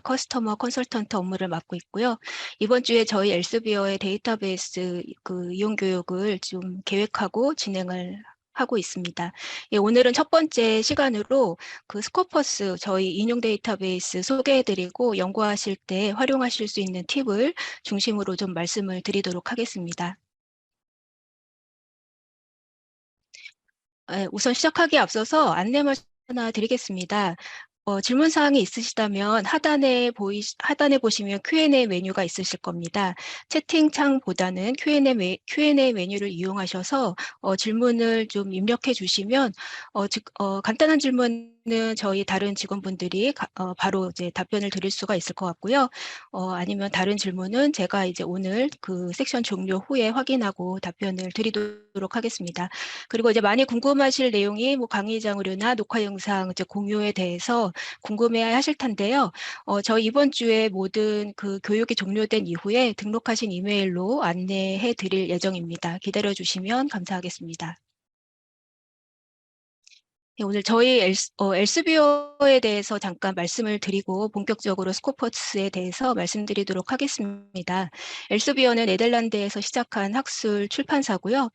커스터머 컨설턴트 업무를 맡고 있고요. 이번 주에 저희 엘스비어의 데이터베이스 이용 교육을 좀 계획하고 진행을 하고 있습니다. 예, 오늘은 첫 번째 시간으로 스코퍼스 저희 인용 데이터베이스 소개해드리고 연구하실 때 활용하실 수 있는 팁을 중심으로 좀 말씀을 드리도록 하겠습니다. 우선 시작하기에 앞서서 안내 말씀 하나 드리겠습니다. 질문 사항이 있으시다면 하단에 보시면 Q&A 메뉴가 있으실 겁니다. 채팅창보다는 Q&A 메뉴를 이용하셔서 질문을 좀 입력해 주시면 간단한 질문은 저희 다른 직원분들이 바로 이제 답변을 드릴 수가 있을 것 같고요. 아니면 다른 질문은 제가 이제 오늘 그 섹션 종료 후에 확인하고 답변을 드리도록 하겠습니다. 그리고 이제 많이 궁금하실 내용이 뭐 강의 자료나 녹화 영상 이제 공유에 대해서 궁금해 하실 텐데요. 저희 이번 주에 모든 그 교육이 종료된 이후에 등록하신 이메일로 안내해 드릴 예정입니다. 기다려 주시면 감사하겠습니다. 네, 오늘 저희 엘스비어에 대해서 잠깐 말씀을 드리고 본격적으로 스코퍼스에 대해서 말씀드리도록 하겠습니다. 엘스비어는 네덜란드에서 시작한 학술 출판사고요.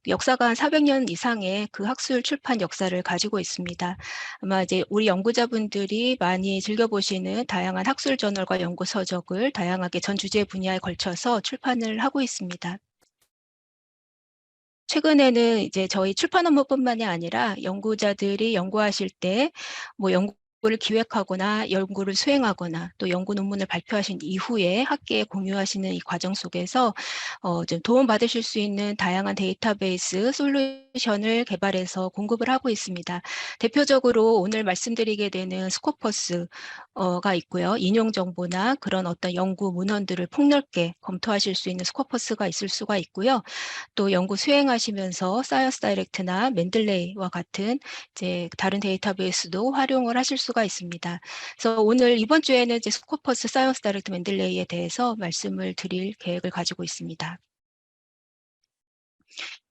역사가 한 400년 이상의 그 학술 출판 역사를 가지고 있습니다. 아마 이제 우리 연구자분들이 많이 즐겨보시는 다양한 학술 저널과 연구 서적을 다양하게 전 주제 분야에 걸쳐서 출판을 하고 있습니다. 최근에는 이제 저희 출판 업무뿐만이 아니라 연구자들이 연구하실 때 뭐 연구를 기획하거나 연구를 수행하거나 또 연구 논문을 발표하신 이후에 학계에 공유하시는 이 과정 속에서 좀 도움 받으실 수 있는 다양한 데이터베이스 솔루션을 개발해서 공급을 하고 있습니다. 대표적으로 오늘 말씀드리게 되는 스코퍼스가 있고요. 인용 정보나 그런 어떤 연구 문헌들을 폭넓게 검토하실 수 있는 스코퍼스가 있을 수가 있고요. 또 연구 수행하시면서 사이언스 다이렉트나 맨들레이와 같은 이제 다른 데이터베이스도 활용을 하실 수가 있습니다. 그래서 오늘 이번 주에는 이제 스코퍼스 사이언스 다이렉트 맨들레이에 대해서 말씀을 드릴 계획을 가지고 있습니다.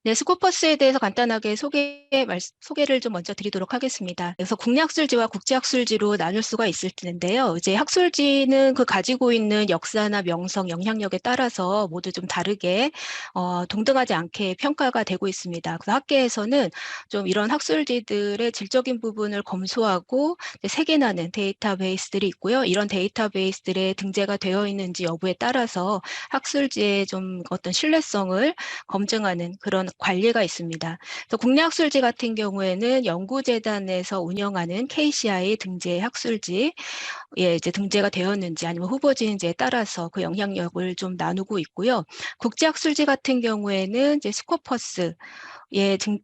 네, 스코퍼스에 대해서 간단하게 소개를 좀 먼저 드리도록 하겠습니다. 그래서 국내 학술지와 국제 학술지로 나눌 수가 있을 텐데요. 이제 학술지는 그 가지고 있는 역사나 명성, 영향력에 따라서 모두 좀 다르게 동등하지 않게 평가가 되고 있습니다. 그래서 학계에서는 좀 이런 학술지들의 질적인 부분을 검수하고 세계나는 데이터베이스들이 있고요. 이런 데이터베이스들에 등재가 되어 있는지 여부에 따라서 학술지의 좀 어떤 신뢰성을 검증하는 그런 관리가 있습니다. 그래서 국내 학술지 같은 경우에는 연구재단에서 운영하는 KCI 등재 학술지에 이제 등재가 되었는지 아니면 후보지인지에 따라서 그 영향력을 좀 나누고 있고요. 국제 학술지 같은 경우에는 이제 스코퍼스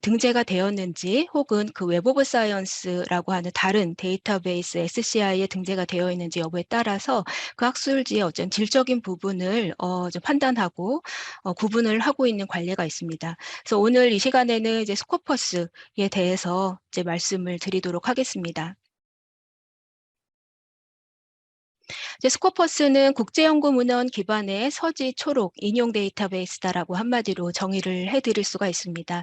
등재가 되었는지 혹은 그 웹 오브 사이언스라고 하는 다른 데이터베이스 SCI에 등재가 되어 있는지 여부에 따라서 그 학술지의 어떤 질적인 부분을 좀 판단하고 구분을 하고 있는 관례가 있습니다. 그래서 오늘 이 시간에는 이제 스코퍼스에 대해서 이제 말씀을 드리도록 하겠습니다. 이제 스코퍼스는 국제연구문헌 기반의 서지 초록 인용 데이터베이스다라고 한마디로 정의를 해드릴 수가 있습니다.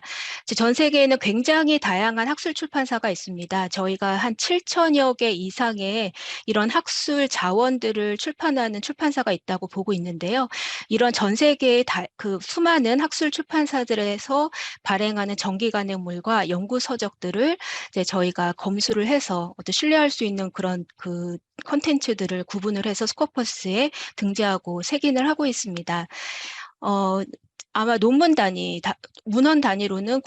전 세계에는 굉장히 다양한 학술 출판사가 있습니다. 저희가 한 7천여 개 이상의 이런 학술 자원들을 출판하는 출판사가 있다고 보고 있는데요. 이런 전 세계의 그 수많은 학술 출판사들에서 발행하는 정기간행물과 연구 서적들을 이제 저희가 검수를 해서 어떤 신뢰할 수 있는 그런 그 콘텐츠들을 구분을 해서 스코퍼스에 등재하고 색인을 하고 있습니다. 아마 문헌 단위로는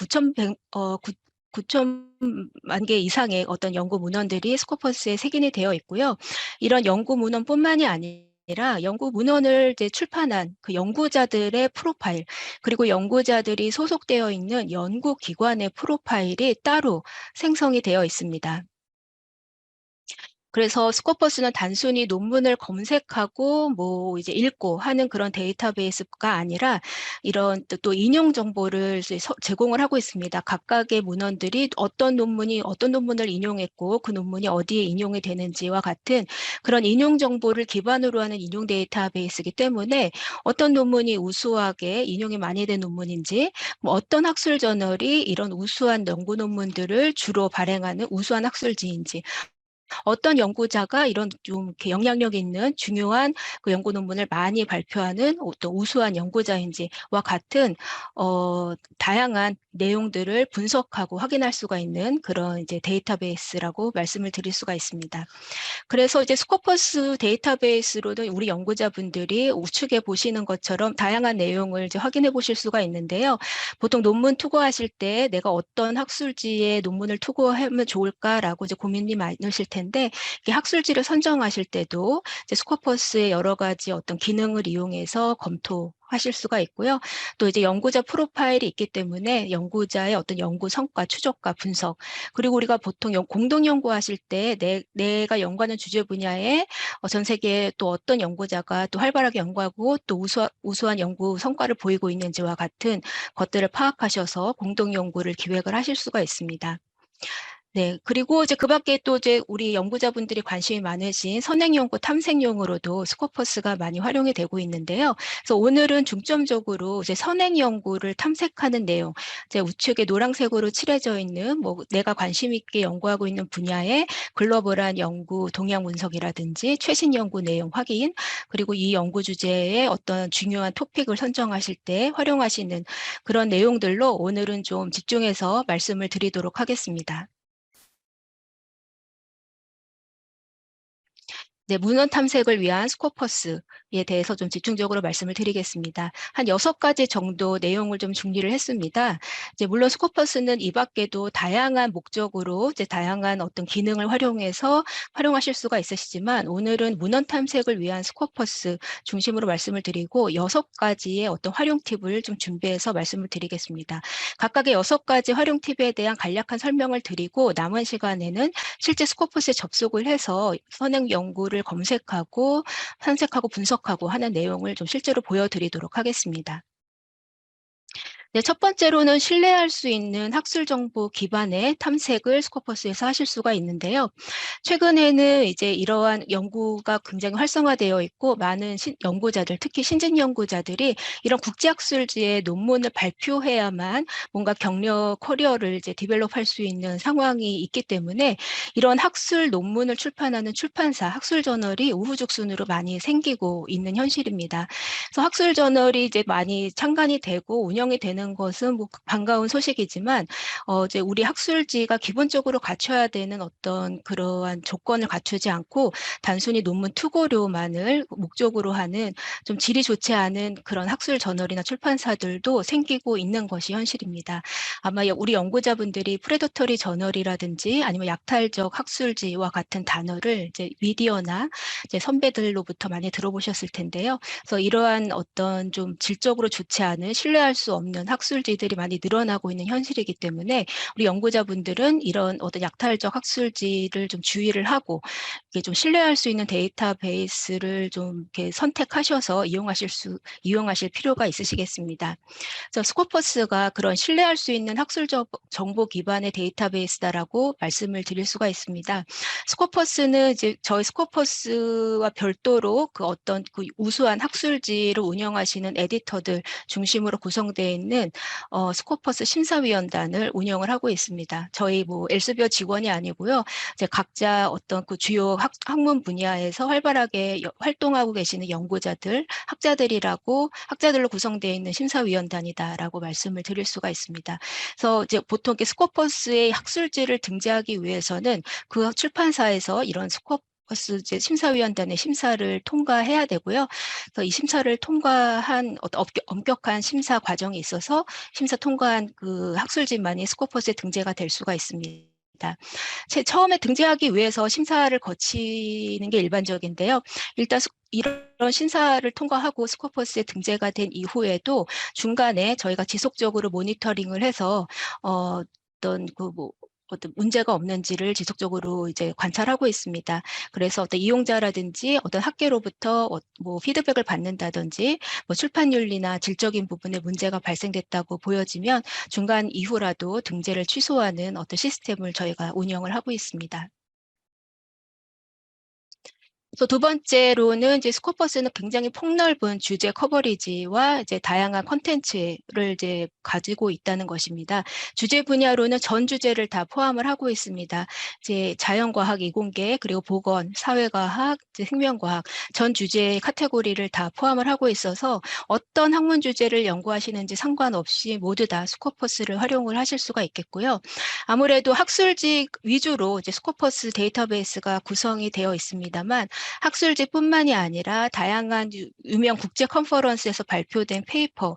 9천만 개 이상의 어떤 연구 문헌들이 스코퍼스에 색인이 되어 있고요. 이런 연구 문헌뿐만이 아니라 연구 문헌을 이제 출판한 그 연구자들의 프로파일, 그리고 연구자들이 소속되어 있는 연구기관의 프로파일이 따로 생성이 되어 있습니다. 그래서 스코퍼스는 단순히 논문을 검색하고 뭐 이제 읽고 하는 그런 데이터베이스가 아니라 이런 또 인용 정보를 제공을 하고 있습니다. 각각의 문헌들이 어떤 논문을 인용했고 그 논문이 어디에 인용이 되는지와 같은 그런 인용 정보를 기반으로 하는 인용 데이터베이스이기 때문에 어떤 논문이 우수하게 인용이 많이 된 논문인지, 뭐 어떤 학술 저널이 이런 우수한 연구 논문들을 주로 발행하는 우수한 학술지인지, 어떤 연구자가 이런 좀 이렇게 영향력 있는 중요한 그 연구 논문을 많이 발표하는 어떤 우수한 연구자인지와 같은 다양한 내용들을 분석하고 확인할 수가 있는 그런 이제 데이터베이스라고 말씀을 드릴 수가 있습니다. 그래서 이제 스코퍼스 데이터베이스로는 우리 연구자분들이 우측에 보시는 것처럼 다양한 내용을 이제 확인해 보실 수가 있는데요. 보통 논문 투고하실 때 내가 어떤 학술지에 논문을 투고하면 좋을까라고 이제 고민이 많으실 텐데, 이게 학술지를 선정하실 때도 이제 스코퍼스의 여러 가지 어떤 기능을 이용해서 검토하실 수가 있고요. 또 이제 연구자 프로파일이 있기 때문에 연구자의 어떤 연구 성과, 추적과 분석, 그리고 우리가 보통 공동 연구하실 때 내가 연구하는 주제 분야에 전 세계에 또 어떤 연구자가 또 활발하게 연구하고 또 우수한 연구 성과를 보이고 있는지와 같은 것들을 파악하셔서 공동 연구를 기획을 하실 수가 있습니다. 네, 그리고 이제 그 밖에 또 이제 우리 연구자분들이 관심이 많으신 선행연구 탐색용으로도 스코퍼스가 많이 활용이 되고 있는데요. 그래서 오늘은 중점적으로 이제 선행연구를 탐색하는 내용, 이제 우측에 노란색으로 칠해져 있는 뭐 내가 관심 있게 연구하고 있는 분야의 글로벌한 연구 동향 분석이라든지 최신 연구 내용 확인, 그리고 이 연구 주제의 어떤 중요한 토픽을 선정하실 때 활용하시는 그런 내용들로 오늘은 좀 집중해서 말씀을 드리도록 하겠습니다. 네, 문헌 탐색을 위한 스코퍼스에 대해서 좀 집중적으로 말씀을 드리겠습니다. 한 6가지 정도 내용을 좀 정리를 했습니다. 이제 물론 스코퍼스는 이 밖에도 다양한 목적으로 이제 다양한 어떤 기능을 활용해서 활용하실 수가 있으시지만, 오늘은 문헌 탐색을 위한 스코퍼스 중심으로 말씀을 드리고 6가지의 어떤 활용 팁을 좀 준비해서 말씀을 드리겠습니다. 각각의 6가지 활용 팁에 대한 간략한 설명을 드리고 남은 시간에는 실제 스코퍼스에 접속을 해서 선행 연구를 검색하고 탐색하고 분석하고 하는 내용을 좀 실제로 보여드리도록 하겠습니다. 네, 첫 번째로는 신뢰할 수 있는 학술 정보 기반의 탐색을 스코퍼스에서 하실 수가 있는데요. 최근에는 이제 이러한 연구가 굉장히 활성화되어 있고 많은 연구자들, 특히 신진 연구자들이 이런 국제학술지에 논문을 발표해야만 뭔가 경력 커리어를 이제 디벨롭할 수 있는 상황이 있기 때문에 이런 학술 논문을 출판하는 출판사, 학술 저널이 우후죽순으로 많이 생기고 있는 현실입니다. 그래서 학술 저널이 이제 많이 창간이 되고 운영이 되는 것은 뭐 반가운 소식이지만 이제 우리 학술지가 기본적으로 갖춰야 되는 어떤 그러한 조건을 갖추지 않고 단순히 논문 투고료만을 목적으로 하는 좀 질이 좋지 않은 그런 학술 저널이나 출판사들도 생기고 있는 것이 현실입니다. 아마 우리 연구자분들이 프레더터리 저널이라든지 아니면 약탈적 학술지와 같은 단어를 이제 미디어나 이제 선배들로부터 많이 들어보셨을 텐데요. 그래서 이러한 어떤 좀 질적으로 좋지 않은 신뢰할 수 없는 학술지들이 많이 늘어나고 있는 현실이기 때문에 우리 연구자분들은 이런 어떤 약탈적 학술지를 좀 주의를 하고 이게 좀 신뢰할 수 있는 데이터베이스를 좀 이렇게 선택하셔서 이용하실 필요가 있으시겠습니다. 그래서 스코퍼스가 그런 신뢰할 수 있는 학술 정보 기반의 데이터베이스다라고 말씀을 드릴 수가 있습니다. 스코퍼스는 이제 저희 스코퍼스와 별도로 그 어떤 그 우수한 학술지를 운영하시는 에디터들 중심으로 구성되어 있는 스코퍼스 심사위원단을 운영을 하고 있습니다. 저희 뭐 엘세비어 직원이 아니고요. 이제 각자 어떤 그 주요 학문 분야에서 활발하게 활동하고 계시는 연구자들, 학자들로 구성되어 있는 심사위원단이다라고 말씀을 드릴 수가 있습니다. 그래서 이제 보통 이렇게 스코퍼스의 학술지를 등재하기 위해서는 그 출판사에서 이런 스코퍼스 심사위원단의 심사를 통과해야 되고요. 그래서 이 심사를 통과한 어떤 엄격한 심사 과정이 있어서 심사 통과한 그 학술지만이 스코퍼스에 등재가 될 수가 있습니다. 처음에 등재하기 위해서 심사를 거치는 게 일반적인데요. 일단 이런 심사를 통과하고 스코퍼스에 등재가 된 이후에도 중간에 저희가 지속적으로 모니터링을 해서 어떤 어떤 문제가 없는지를 지속적으로 이제 관찰하고 있습니다. 그래서 어떤 이용자라든지 어떤 학계로부터 뭐 피드백을 받는다든지 뭐 출판윤리나 질적인 부분에 문제가 발생됐다고 보여지면 중간 이후라도 등재를 취소하는 어떤 시스템을 저희가 운영을 하고 있습니다. 그래서 두 번째로는 이제 스코퍼스는 굉장히 폭넓은 주제 커버리지와 이제 다양한 컨텐츠를 이제 가지고 있다는 것입니다. 주제 분야로는 전 주제를 다 포함을 하고 있습니다. 이제 자연과학 이공계, 그리고 보건, 사회과학, 이제 생명과학 전 주제의 카테고리를 다 포함을 하고 있어서 어떤 학문 주제를 연구하시는지 상관없이 모두 다 스코퍼스를 활용을 하실 수가 있겠고요. 아무래도 학술지 위주로 이제 스코퍼스 데이터베이스가 구성이 되어 있습니다만 학술지뿐만이 아니라 다양한 유명 국제 컨퍼런스에서 발표된 페이퍼와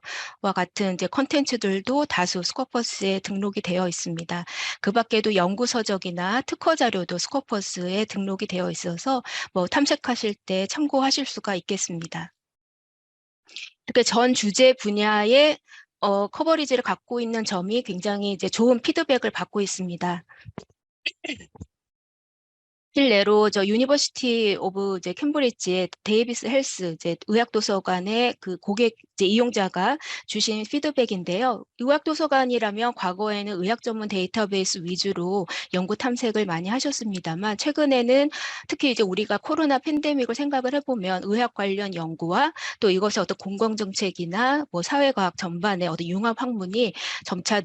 같은 이제 컨텐츠들도 다수 스코퍼스에 등록이 되어 있습니다. 그 밖에도 연구 서적이나 특허 자료도 스코퍼스에 등록이 되어 있어서 뭐 탐색하실 때 참고하실 수가 있겠습니다. 이렇게 전 주제 분야의 커버리지를 갖고 있는 점이 굉장히 이제 좋은 피드백을 받고 있습니다. 실례로 저 유니버시티 오브 이제 캠브리지의 데이비스 헬스 이제 의학도서관의 그 고객 이제 이용자가 주신 피드백인데요. 의학도서관이라면 과거에는 의학 전문 데이터베이스 위주로 연구 탐색을 많이 하셨습니다만 최근에는 특히 이제 우리가 코로나 팬데믹을 생각을 해보면 의학 관련 연구와 또 이것의 어떤 공共정책이나 뭐 사회과학 전반의 어떤 융합 학문이 점차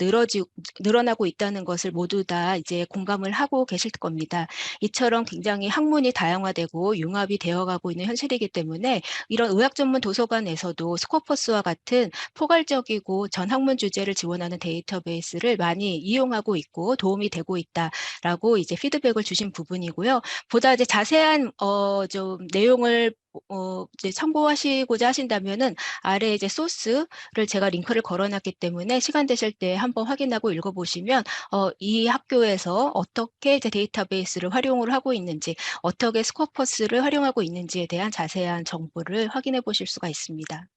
늘어나고 있다는 것을 모두 다 이제 공감을 하고 계실 겁니다. 이처럼 굉장히 학문이 다양화되고 융합이 되어가고 있는 현실이기 때문에 이런 의학 전문 도서관에서도 스코퍼스와 같은 포괄적이고 전 학문 주제를 지원하는 데이터베이스를 많이 이용하고 있고 도움이 되고 있다라고 이제 피드백을 주신 부분이고요. 보다 이제 자세한 좀 내용을 이제 참고하시고자 하신다면은 아래 이제 소스를 제가 링크를 걸어놨기 때문에 시간 되실 때 한번 확인하고 읽어보시면 이 학교에서 어떻게 이제 데이터베이스를 활용을 하고 있는지, 어떻게 스코퍼스를 활용하고 있는지에 대한 자세한 정보를 확인해 보실 수가 있습니다.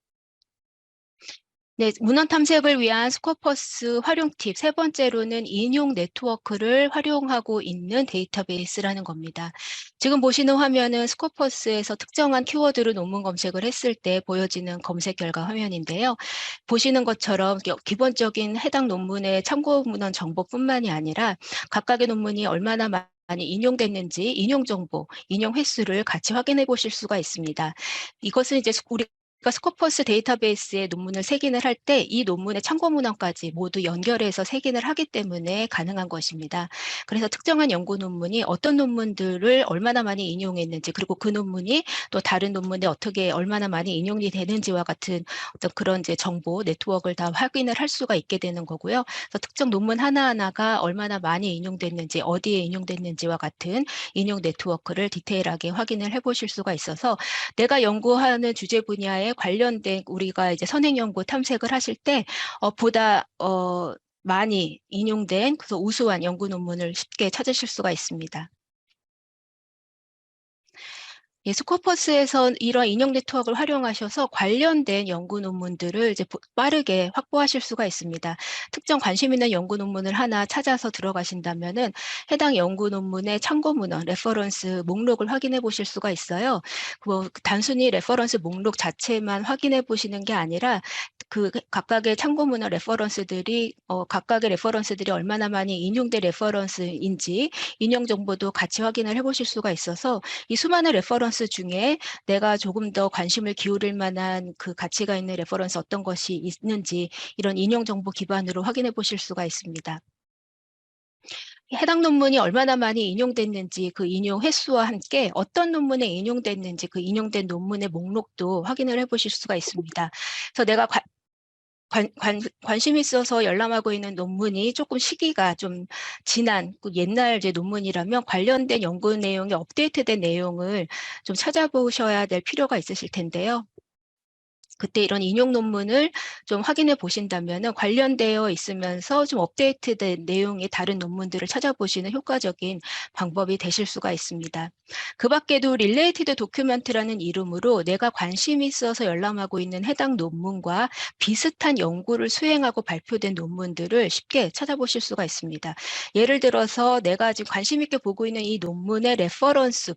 네, 문헌 탐색을 위한 스코퍼스 활용 팁 세 번째로는 인용 네트워크를 활용하고 있는 데이터베이스라는 겁니다. 지금 보시는 화면은 스코퍼스에서 특정한 키워드로 논문 검색을 했을 때 보여지는 검색 결과 화면인데요. 보시는 것처럼 기본적인 해당 논문의 참고 문헌 정보뿐만이 아니라 각각의 논문이 얼마나 많이 인용됐는지 인용 정보, 인용 횟수를 같이 확인해 보실 수가 있습니다. 이것은 이제 우리가 스코퍼스 데이터베이스에 논문을 세긴을 할 때 이 논문의 참고 문헌까지 모두 연결해서 세긴을 하기 때문에 가능한 것입니다. 그래서 특정한 연구 논문이 어떤 논문들을 얼마나 많이 인용했는지 그리고 그 논문이 또 다른 논문에 어떻게 얼마나 많이 인용이 되는지와 같은 어떤 그런 이제 정보 네트워크를 다 확인을 할 수가 있게 되는 거고요. 그래서 특정 논문 하나하나가 얼마나 많이 인용됐는지 어디에 인용됐는지와 같은 인용 네트워크를 디테일하게 확인을 해보실 수가 있어서 내가 연구하는 주제 분야에 관련된 우리가 이제 선행 연구 탐색을 하실 때 보다 많이 인용된 그래서 우수한 연구 논문을 쉽게 찾으실 수가 있습니다. 예, 스코퍼스에선 이런 인용 네트워크를 활용하셔서 관련된 연구 논문들을 이제 빠르게 확보하실 수가 있습니다. 특정 관심 있는 연구 논문을 하나 찾아서 들어가신다면은 해당 연구 논문의 참고 문헌, 레퍼런스 목록을 확인해 보실 수가 있어요. 뭐 단순히 레퍼런스 목록 자체만 확인해 보시는 게 아니라 그 각각의 참고 문헌 레퍼런스들이 각각의 레퍼런스들이 얼마나 많이 인용된 레퍼런스인지 인용 정보도 같이 확인을 해보실 수가 있어서 이 수많은 레퍼런스 중에 내가 조금 더 관심을 기울일 만한 그 가치가 있는 레퍼런스 어떤 것이 있는지 이런 인용 정보 기반으로 확인해 보실 수가 있습니다. 해당 논문이 얼마나 많이 인용됐는지 그 인용 횟수와 함께 어떤 논문에 인용됐는지 그 인용된 논문의 목록도 확인을 해보실 수가 있습니다. 그래서 내가 관심이 있어서 열람하고 있는 논문이 조금 시기가 좀 지난 옛날 이제 논문이라면 관련된 연구 내용이 업데이트된 내용을 좀 찾아보셔야 될 필요가 있으실 텐데요. 그때 이런 인용 논문을 좀 확인해 보신다면 관련되어 있으면서 좀 업데이트된 내용의 다른 논문들을 찾아보시는 효과적인 방법이 되실 수가 있습니다. 그 밖에도 릴레이티드 도큐멘트라는 이름으로 내가 관심이 있어서 열람하고 있는 해당 논문과 비슷한 연구를 수행하고 발표된 논문들을 쉽게 찾아보실 수가 있습니다. 예를 들어서 내가 지금 관심 있게 보고 있는 이 논문의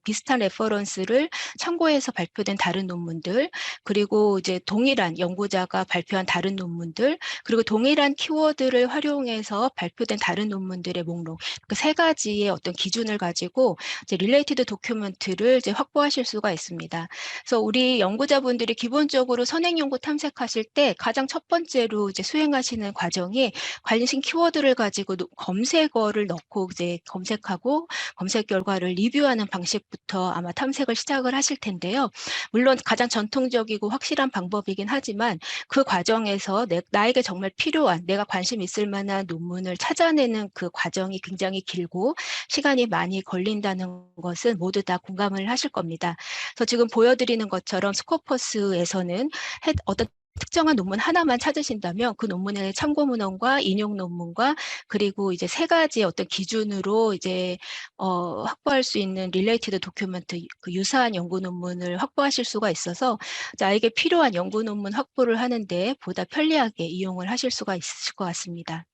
비슷한 레퍼런스를 참고해서 발표된 다른 논문들, 그리고 이제 동일한 연구자가 발표한 다른 논문들, 그리고 동일한 키워드를 활용해서 발표된 다른 논문들의 목록, 그 세 가지의 어떤 기준을 가지고 이제 릴레이티드 도큐멘트를 이제 확보하실 수가 있습니다. 그래서 우리 연구자분들이 기본적으로 선행 연구 탐색하실 때 가장 첫 번째로 이제 수행하시는 과정이 관심 키워드를 가지고 검색어를 넣고 이제 검색하고 검색 결과를 리뷰하는 방식부터 아마 탐색을 시작을 하실 텐데요. 물론 가장 전통적이고 확실한 방법이긴 하지만 그 과정에서 나에게 정말 필요한, 내가 관심 있을 만한 논문을 찾아내는 그 과정이 굉장히 길고 시간이 많이 걸린다는 것은 모두 다 공감을 하실 겁니다. 그래서 지금 보여드리는 것처럼 스코퍼스에서는 어떤 특정한 논문 하나만 찾으신다면 그 논문의 참고 문헌과 인용 논문과 그리고 이제 세 가지의 어떤 기준으로 이제 확보할 수 있는 릴레이티드 도큐멘트, 그 유사한 연구 논문을 확보하실 수가 있어서 나에게 필요한 연구 논문 확보를 하는데 보다 편리하게 이용을 하실 수가 있을 것 같습니다.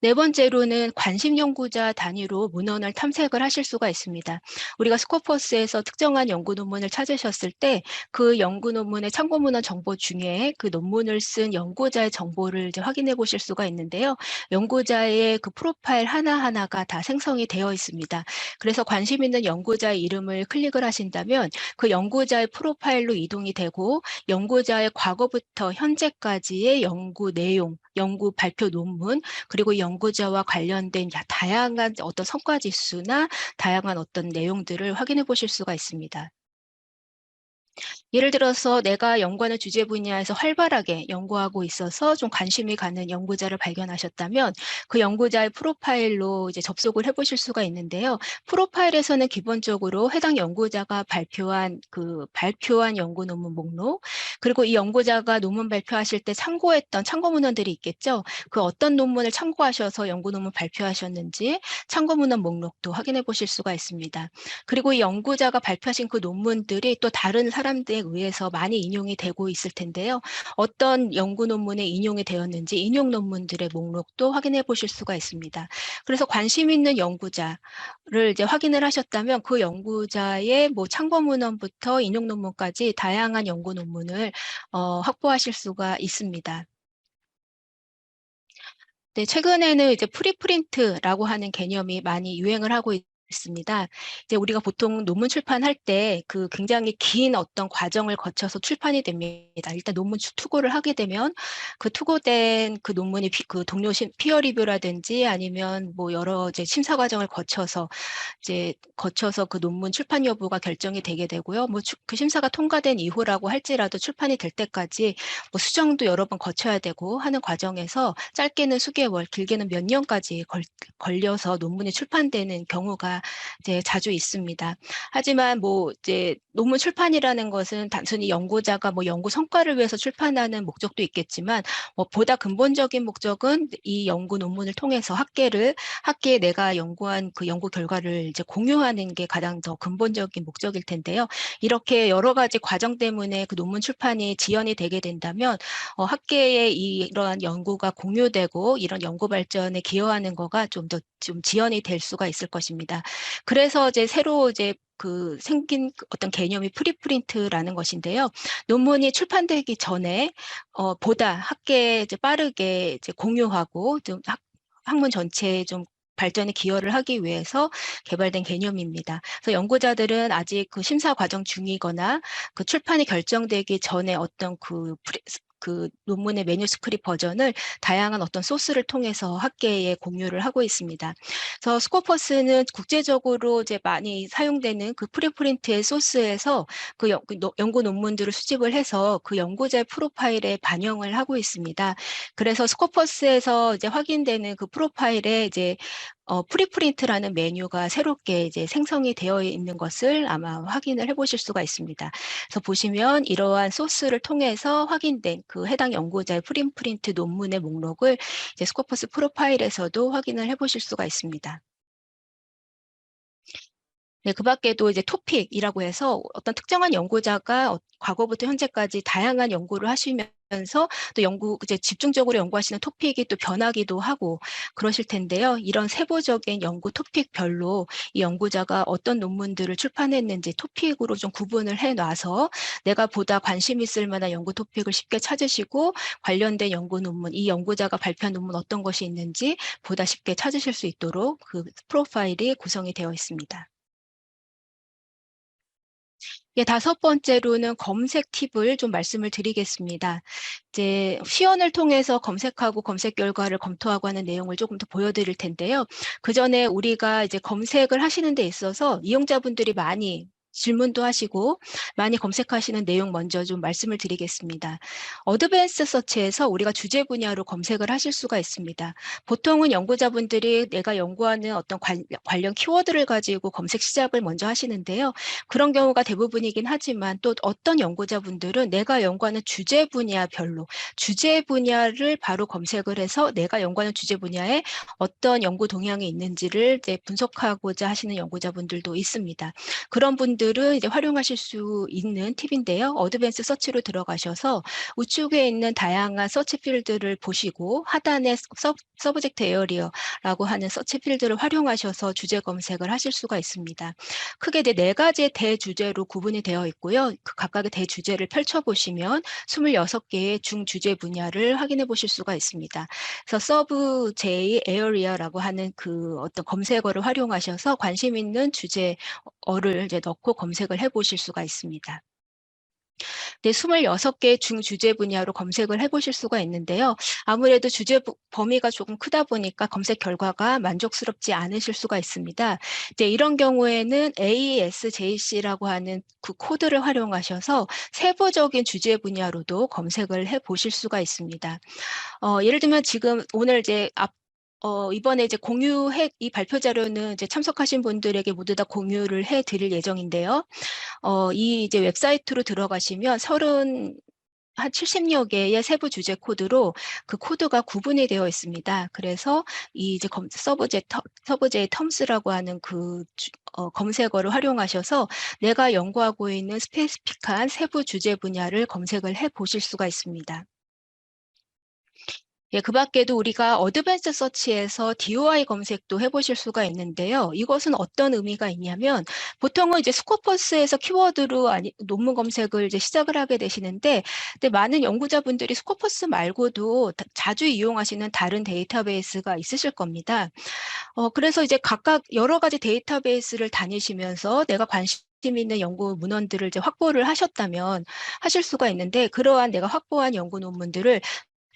네 번째로는 관심 연구자 단위로 문헌을 탐색을 하실 수가 있습니다. 우리가 스코퍼스에서 특정한 연구 논문을 찾으셨을 때 그 연구 논문의 참고 문헌 정보 중에 그 논문을 쓴 연구자의 정보를 이제 확인해 보실 수가 있는데요. 연구자의 그 프로파일 하나하나가 다 생성이 되어 있습니다. 그래서 관심 있는 연구자의 이름을 클릭을 하신다면 그 연구자의 프로파일로 이동이 되고 연구자의 과거부터 현재까지의 연구 내용, 연구 발표 논문, 그리고 연구자와 관련된 다양한 어떤 성과 지수나 다양한 어떤 내용들을 확인해 보실 수가 있습니다. 예를 들어서 내가 연구하는 주제 분야에서 활발하게 연구하고 있어서 좀 관심이 가는 연구자를 발견하셨다면 그 연구자의 프로파일로 이제 접속을 해보실 수가 있는데요. 프로파일에서는 기본적으로 해당 연구자가 발표한 연구 논문 목록, 그리고 이 연구자가 논문 발표하실 때 참고했던 참고 문헌들이 있겠죠. 그 어떤 논문을 참고하셔서 연구 논문 발표하셨는지 참고 문헌 목록도 확인해 보실 수가 있습니다. 그리고 이 연구자가 발표하신 그 논문들이 또 다른 사람들에 의해서 많이 인용이 되고 있을 텐데요. 어떤 연구 논문에 인용이 되었는지 인용 논문들의 목록도 확인해 보실 수가 있습니다. 그래서 관심 있는 연구자를 이제 확인을 하셨다면 그 연구자의 뭐 참고 문헌부터 인용 논문까지 다양한 연구 논문을 확보하실 수가 있습니다. 네, 최근에는 이제 프리프린트라고 하는 개념이 많이 유행을 하고 있습니다. 이제 우리가 보통 논문 출판할 때 그 굉장히 긴 어떤 과정을 거쳐서 출판이 됩니다. 일단 논문 투고를 하게 되면 그 투고된 그 논문이 그 동료 피어 리뷰라든지 아니면 뭐 여러 이제 심사 과정을 거쳐서 그 논문 출판 여부가 결정이 되게 되고요. 뭐 그 심사가 통과된 이후라고 할지라도 출판이 될 때까지 뭐 수정도 여러 번 거쳐야 되고 하는 과정에서 짧게는 수개월, 길게는 몇 년까지 걸려서 논문이 출판되는 경우가 이제 자주 있습니다. 하지만 뭐 이제 논문 출판이라는 것은 단순히 연구자가 뭐 연구 성과를 위해서 출판하는 목적도 있겠지만 보다 근본적인 목적은 이 연구 논문을 통해서 학계에 내가 연구한 그 연구 결과를 이제 공유하는 게 가장 더 근본적인 목적일 텐데요. 이렇게 여러 가지 과정 때문에 그 논문 출판이 지연이 되게 된다면 학계에 이러한 연구가 공유되고 이런 연구 발전에 기여하는 거가 좀 지연이 될 수가 있을 것입니다. 그래서 이제 새로 이제 그 생긴 어떤 개념이 프리프린트라는 것인데요. 논문이 출판되기 전에 보다 학계에 이제 빠르게 이제 공유하고 좀 학문 전체에 좀 발전에 기여를 하기 위해서 개발된 개념입니다. 그래서 연구자들은 아직 그 심사 과정 중이거나 그 출판이 결정되기 전에 어떤 그 논문의 매뉴스크립트 버전을 다양한 어떤 소스를 통해서 학계에 공유를 하고 있습니다. 그래서 스코퍼스는 국제적으로 이제 많이 사용되는 그 프리프린트의 소스에서 그 연구 논문들을 수집을 해서 그 연구자의 프로파일에 반영을 하고 있습니다. 그래서 스코퍼스에서 이제 확인되는 그 프로파일에 이제 프리프린트라는 메뉴가 새롭게 이제 생성이 되어 있는 것을 아마 확인을 해보실 수가 있습니다. 그래서 보시면 이러한 소스를 통해서 확인된 그 해당 연구자의 프리프린트 논문의 목록을 이제 스코퍼스 프로파일에서도 확인을 해보실 수가 있습니다. 네, 그 밖에도 이제 토픽이라고 해서 어떤 특정한 연구자가 과거부터 현재까지 다양한 연구를 하시면서 또 이제 집중적으로 연구하시는 토픽이 또 변하기도 하고 그러실 텐데요. 이런 세부적인 연구 토픽별로 이 연구자가 어떤 논문들을 출판했는지 토픽으로 좀 구분을 해 놔서 내가 보다 관심 있을 만한 연구 토픽을 쉽게 찾으시고 관련된 연구 논문, 이 연구자가 발표한 논문 어떤 것이 있는지 보다 쉽게 찾으실 수 있도록 그 프로파일이 구성이 되어 있습니다. 예, 다섯 번째로는 검색 팁을 좀 말씀을 드리겠습니다. 이제 시연을 통해서 검색하고 검색 결과를 검토하고 하는 내용을 조금 더 보여드릴 텐데요. 그 전에 우리가 이제 검색을 하시는 데 있어서 이용자분들이 많이 질문도 하시고 많이 검색하시는 내용 먼저 좀 말씀을 드리겠습니다. 어드밴스 서치에서 우리가 주제 분야로 검색을 하실 수가 있습니다. 보통은 연구자분들이 내가 연구하는 어떤 관련 키워드를 가지고 검색 시작을 먼저 하시는데요. 그런 경우가 대부분이긴 하지만 또 어떤 연구자분들은 내가 연구하는 주제 분야별로 주제 분야를 바로 검색을 해서 내가 연구하는 주제 분야에 어떤 연구 동향이 있는지를 이제 분석하고자 하시는 연구자분들도 있습니다. 그런 분들은 이제 활용하실 수 있는 팁인데요. 어드밴스 서치로 들어가셔서 우측에 있는 다양한 서치 필드를 보시고 하단에 서브젝트 에어리어라고 하는 서치 필드를 활용하셔서 주제 검색을 하실 수가 있습니다. 크게 네 가지의 대주제로 구분이 되어 있고요. 그 각각의 대주제를 펼쳐보시면 26개의 중주제 분야를 확인해 보실 수가 있습니다. 그래서 서브 J 에어리어라고 하는 그 어떤 검색어를 활용하셔서 관심 있는 주제어를 이제 넣고 검색을 해 보실 수가 있습니다. 네, 26개 중주제 분야로 검색을 해보실 수가 있는데요. 아무래도 주제 범위가 조금 크다 보니까 검색 결과가 만족스럽지 않으실 수가 있습니다. 이제 이런 경우에는 ASJC라고 하는 그 코드를 활용하셔서 세부적인 주제 분야로도 검색을 해보실 수가 있습니다. 예를 들면 지금 오늘 이제 이번에 이제 이 발표 자료는 이제 참석하신 분들에게 모두 다 공유를 해 드릴 예정인데요. 이 이제 웹사이트로 들어가시면 한 70여 개의 세부 주제 코드로 그 코드가 구분이 되어 있습니다. 그래서 이 이제 서브제이 텀스라고 하는 그 검색어를 활용하셔서 내가 연구하고 있는 스페시픽한 세부 주제 분야를 검색을 해 보실 수가 있습니다. 예, 그 밖에도 우리가 어드밴스 서치에서 DOI 검색도 해보실 수가 있는데요. 이것은 어떤 의미가 있냐면 보통은 이제 스코퍼스에서 키워드로 논문 검색을 이제 시작을 하게 되시는데 근데 많은 연구자분들이 스코퍼스 말고도 자주 이용하시는 다른 데이터베이스가 있으실 겁니다. 그래서 이제 각각 여러 가지 데이터베이스를 다니시면서 내가 관심 있는 연구 문헌들을 이제 확보를 하셨다면 하실 수가 있는데 그러한 내가 확보한 연구 논문들을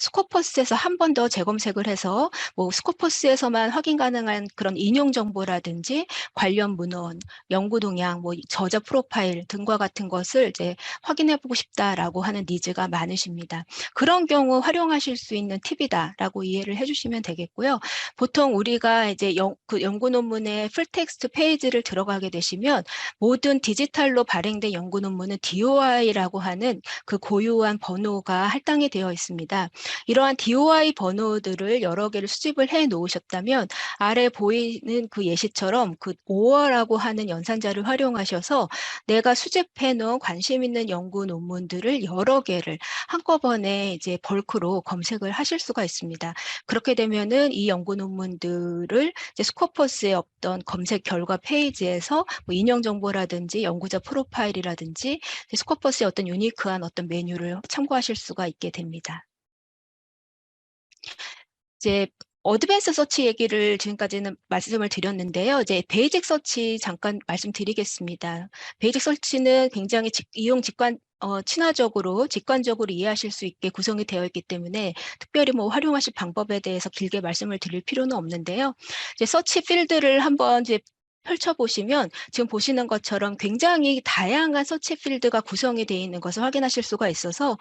스코퍼스에서 한 번 더 재검색을 해서 뭐 스코퍼스에서만 확인 가능한 그런 인용 정보라든지 관련 문헌, 연구 동향, 뭐 저자 프로파일 등과 같은 것을 이제 확인해 보고 싶다라고 하는 니즈가 많으십니다. 그런 경우 활용하실 수 있는 팁이다라고 이해를 해주시면 되겠고요. 보통 우리가 이제 그 연구 논문의 풀텍스트 페이지를 들어가게 되시면 모든 디지털로 발행된 연구 논문은 DOI라고 하는 그 고유한 번호가 할당이 되어 있습니다. 이러한 DOI 번호들을 여러 개를 수집을 해 놓으셨다면 아래 보이는 그 예시처럼 그 OR라고 하는 연산자를 활용하셔서 내가 수집해 놓은 관심 있는 연구 논문들을 여러 개를 한꺼번에 이제 벌크로 검색을 하실 수가 있습니다. 그렇게 되면은 이 연구 논문들을 이제 스코퍼스의 어떤 검색 결과 페이지에서 뭐 인용 정보라든지 연구자 프로파일이라든지 스코퍼스의 어떤 유니크한 어떤 메뉴를 참고하실 수가 있게 됩니다. 이제 어드밴스 서치 얘기를 지금까지는 말씀을 드렸는데요. 이제 베이직 서치 잠깐 말씀드리겠습니다. 베이직 서치는 굉장히 직관적으로 이해하실 수 있게 구성이 되어 있기 때문에 특별히 뭐 활용하실 방법에 대해서 길게 말씀을 드릴 필요는 없는데요. 이제 서치 필드를 한번 이제 펼쳐보시면 지금 보시는 것처럼 굉장히 다양한 서치 필드가 구성이 되어 있는 것을 확인하실 수가 있어서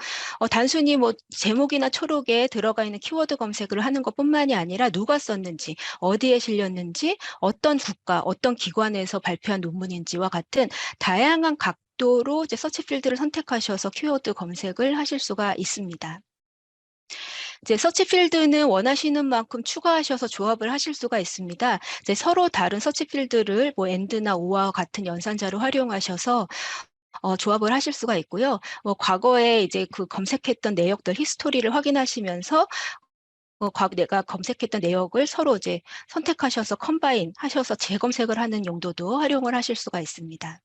단순히 뭐 제목이나 초록에 들어가 있는 키워드 검색을 하는 것뿐만이 아니라 누가 썼는지, 어디에 실렸는지, 어떤 국가, 어떤 기관에서 발표한 논문인지와 같은 다양한 각도로 이제 서치 필드를 선택하셔서 키워드 검색을 하실 수가 있습니다. 이제 서치 필드는 원하시는 만큼 추가하셔서 조합을 하실 수가 있습니다. 이제 서로 다른 서치 필드를 뭐 AND나 OR와 같은 연산자를 활용하셔서 조합을 하실 수가 있고요. 과거에 이제 그 검색했던 내역들 히스토리를 확인하시면서 내가 검색했던 내역을 서로 이제 선택하셔서 컴바인 하셔서 재검색을 하는 용도도 활용을 하실 수가 있습니다.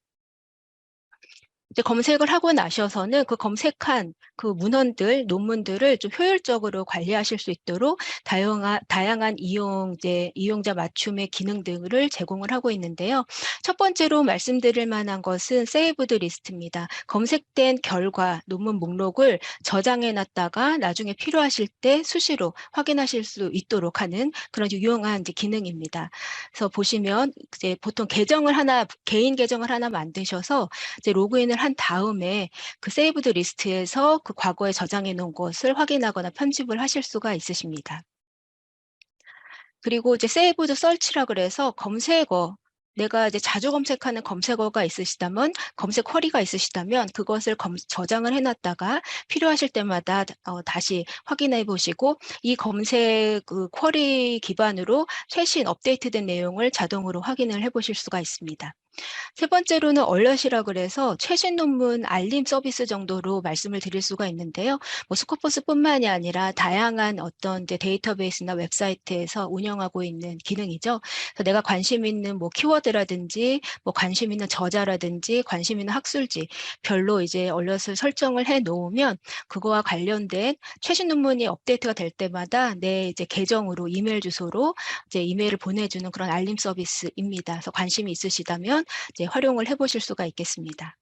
이제 검색을 하고 나셔서는 그 검색한 그 문헌들, 논문들을 좀 효율적으로 관리하실 수 있도록 다양한 이용자 맞춤의 기능 등을 제공을 하고 있는데요. 첫 번째로 말씀드릴 만한 것은 Saved List입니다. 검색된 결과, 논문 목록을 저장해 놨다가 나중에 필요하실 때 수시로 확인하실 수 있도록 하는 그런 유용한 이제 기능입니다. 그래서 보시면 이제 보통 개인 계정을 하나 만드셔서 이제 로그인을 한 다음에 그 세이브드 리스트에서 그 과거에 저장해 놓은 것을 확인하거나 편집을 하실 수가 있으십니다. 그리고 이제 세이브드 서치라 그래서 내가 이제 자주 검색하는 검색어가 있으시다면, 검색 쿼리가 있으시다면 그것을 저장을 해놨다가 필요하실 때마다 다시 확인해 보시고 이 검색 그 쿼리 기반으로 최신 업데이트된 내용을 자동으로 확인을 해 보실 수가 있습니다. 세 번째로는 얼럿이라 그래서 최신 논문 알림 서비스 정도로 말씀을 드릴 수가 있는데요. 뭐 스코퍼스뿐만이 아니라 다양한 어떤 이제 데이터베이스나 웹사이트에서 운영하고 있는 기능이죠. 그래서 내가 관심 있는 뭐 키워드라든지 뭐 관심 있는 저자라든지 관심 있는 학술지 별로 이제 얼럿을 설정을 해 놓으면 그거와 관련된 최신 논문이 업데이트가 될 때마다 내 이제 계정으로 이메일 주소로 이제 이메일을 보내주는 그런 알림 서비스입니다. 그래서 관심이 있으시다면 이제 활용을 해보실 수가 있겠습니다.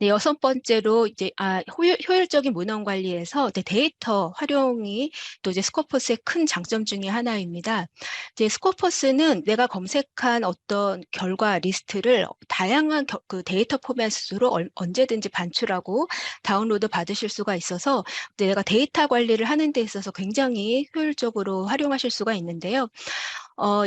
네, 여섯 번째로 이제 효율적인 문헌 관리에서 데이터 활용이 또 이제 스코퍼스의 큰 장점 중에 하나입니다. 이제 스코퍼스는 내가 검색한 어떤 결과 리스트를 다양한 그 데이터 포맷으로 언제든지 반출하고 다운로드 받으실 수가 있어서 내가 데이터 관리를 하는 데 있어서 굉장히 효율적으로 활용하실 수가 있는데요.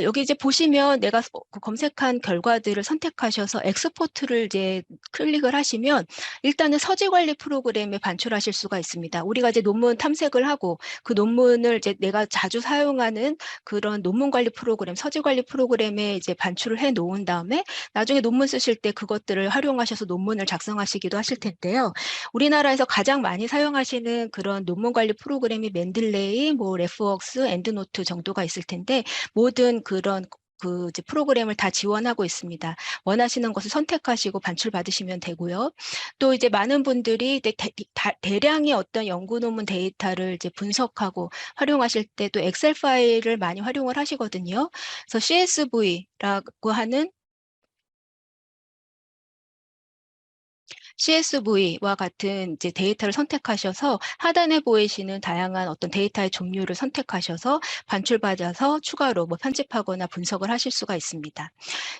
여기 이제 보시면 내가 그 검색한 결과들을 선택하셔서 엑스포트를 이제 클릭을 하시면 일단은 서지 관리 프로그램에 반출하실 수가 있습니다. 우리가 이제 논문 탐색을 하고 그 논문을 이제 내가 자주 사용하는 그런 논문 관리 프로그램, 서지 관리 프로그램에 이제 반출을 해 놓은 다음에 나중에 논문 쓰실 때 그것들을 활용하셔서 논문을 작성하시기도 하실 텐데요. 우리나라에서 가장 많이 사용하시는 그런 논문 관리 프로그램이 맨들레이, 뭐 레프웍스, 엔드노트 정도가 있을 텐데 모든 그런 그 이제 프로그램을 다 지원하고 있습니다. 원하시는 것을 선택하시고 반출 받으시면 되고요. 또 이제 많은 분들이 대량의 어떤 연구 논문 데이터를 이제 분석하고 활용하실 때 또 엑셀 파일을 많이 활용을 하시거든요. 그래서 CSV라고 하는 CSV와 같은 이제 데이터를 선택하셔서 하단에 보이시는 다양한 어떤 데이터의 종류를 선택하셔서 반출받아서 추가로 뭐 편집하거나 분석을 하실 수가 있습니다.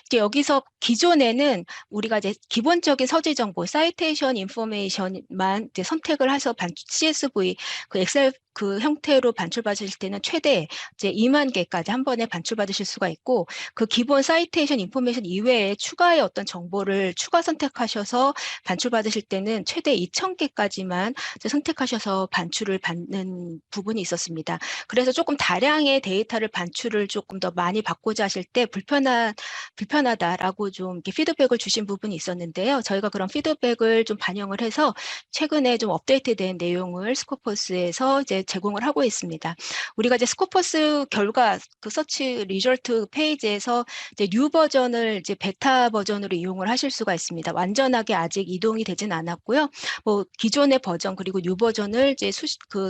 이제 여기서 기존에는 우리가 이제 기본적인 서지 정보, 사이테이션 인포메이션만 이제 선택을 해서 CSV 그 엑셀 그 형태로 반출받으실 때는 최대 이제 2만 개까지 한 번에 반출받으실 수가 있고 그 기본 사이테이션 인포메이션 이외에 추가의 어떤 정보를 추가 선택하셔서 반출받으실 때는 최대 2,000개까지만 선택하셔서 반출을 받는 부분이 있었습니다. 그래서 조금 다량의 데이터를 반출을 조금 더 많이 받고자 하실 때 불편하다라고 좀 이렇게 피드백을 주신 부분이 있었는데요. 저희가 그런 피드백을 좀 반영을 해서 최근에 좀 업데이트된 내용을 스코퍼스에서 이제 제공을 하고 있습니다. 우리가 이제 스코퍼스 결과 그 서치 리절트 페이지에서 이제 뉴 버전을 이제 베타 버전으로 이용을 하실 수가 있습니다. 완전하게 아직 이동이 되진 않았고요. 뭐 기존의 버전 그리고 뉴 버전을 이제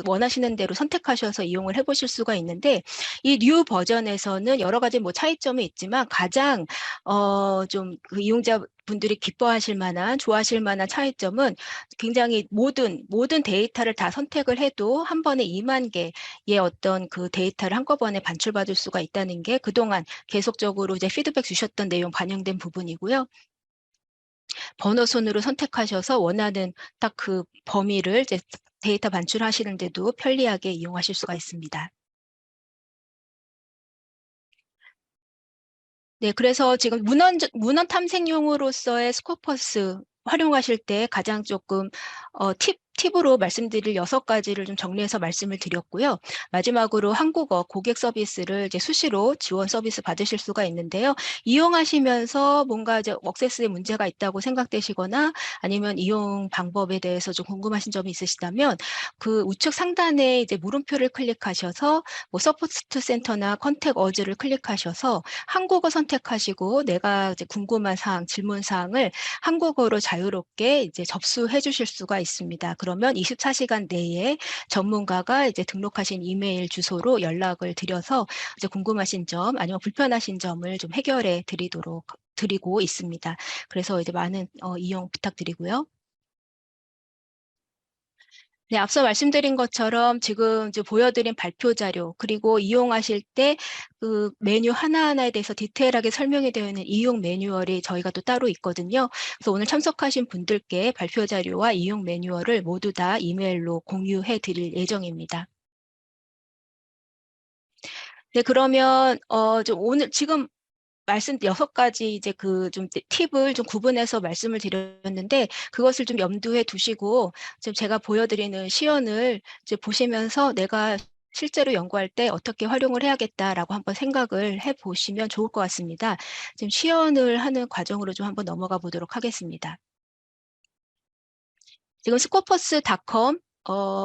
원하시는 대로 선택하셔서 이용을 해보실 수가 있는데 이 뉴 버전에서는 여러 가지 뭐 차이점이 있지만 가장 좀 그 이용자분들이 기뻐하실 만한 좋아하실 만한 차이점은 굉장히 모든 데이터를 다 선택을 해도 한 번에 2만 개의 어떤 그 데이터를 한꺼번에 반출받을 수가 있다는 게 그동안 계속적으로 이제 피드백 주셨던 내용 반영된 부분이고요. 번호순으로 선택하셔서 원하는 딱 그 범위를 이제 데이터 반출하시는데도 편리하게 이용하실 수가 있습니다. 네, 그래서 지금 문헌 탐색용으로서의 스코퍼스 활용하실 때 가장 조금 팁으로 말씀드릴 6가지를 좀 정리해서 말씀을 드렸고요. 마지막으로 한국어 고객 서비스를 이제 수시로 지원 서비스 받으실 수가 있는데요. 이용하시면서 뭔가 이제 억세스에 문제가 있다고 생각되시거나 아니면 이용 방법에 대해서 좀 궁금하신 점이 있으시다면 그 우측 상단에 이제 물음표를 클릭하셔서 뭐 서포트 센터나 컨택 어즈를 클릭하셔서 한국어 선택하시고 내가 이제 궁금한 사항, 질문 사항을 한국어로 자유롭게 이제 접수해 주실 수가 있습니다. 그러면 24시간 내에 전문가가 이제 등록하신 이메일 주소로 연락을 드려서 이제 궁금하신 점 아니면 불편하신 점을 좀 해결해 드리고 있습니다. 그래서 이제 많은 이용 부탁드리고요. 네, 앞서 말씀드린 것처럼 지금 이제 보여드린 발표 자료, 그리고 이용하실 때 그 메뉴 하나하나에 대해서 디테일하게 설명이 되어 있는 이용 매뉴얼이 저희가 또 따로 있거든요. 그래서 오늘 참석하신 분들께 발표 자료와 이용 매뉴얼을 모두 다 이메일로 공유해 드릴 예정입니다. 네, 그러면 좀 오늘 지금 말씀 6가지 이제 그 좀 팁을 좀 구분해서 말씀을 드렸는데 그것을 좀 염두에 두시고 지금 제가 보여드리는 시연을 이제 보시면서 내가 실제로 연구할 때 어떻게 활용을 해야겠다라고 한번 생각을 해 보시면 좋을 것 같습니다. 지금 시연을 하는 과정으로 좀 한번 넘어가 보도록 하겠습니다. 지금 스코퍼스닷컴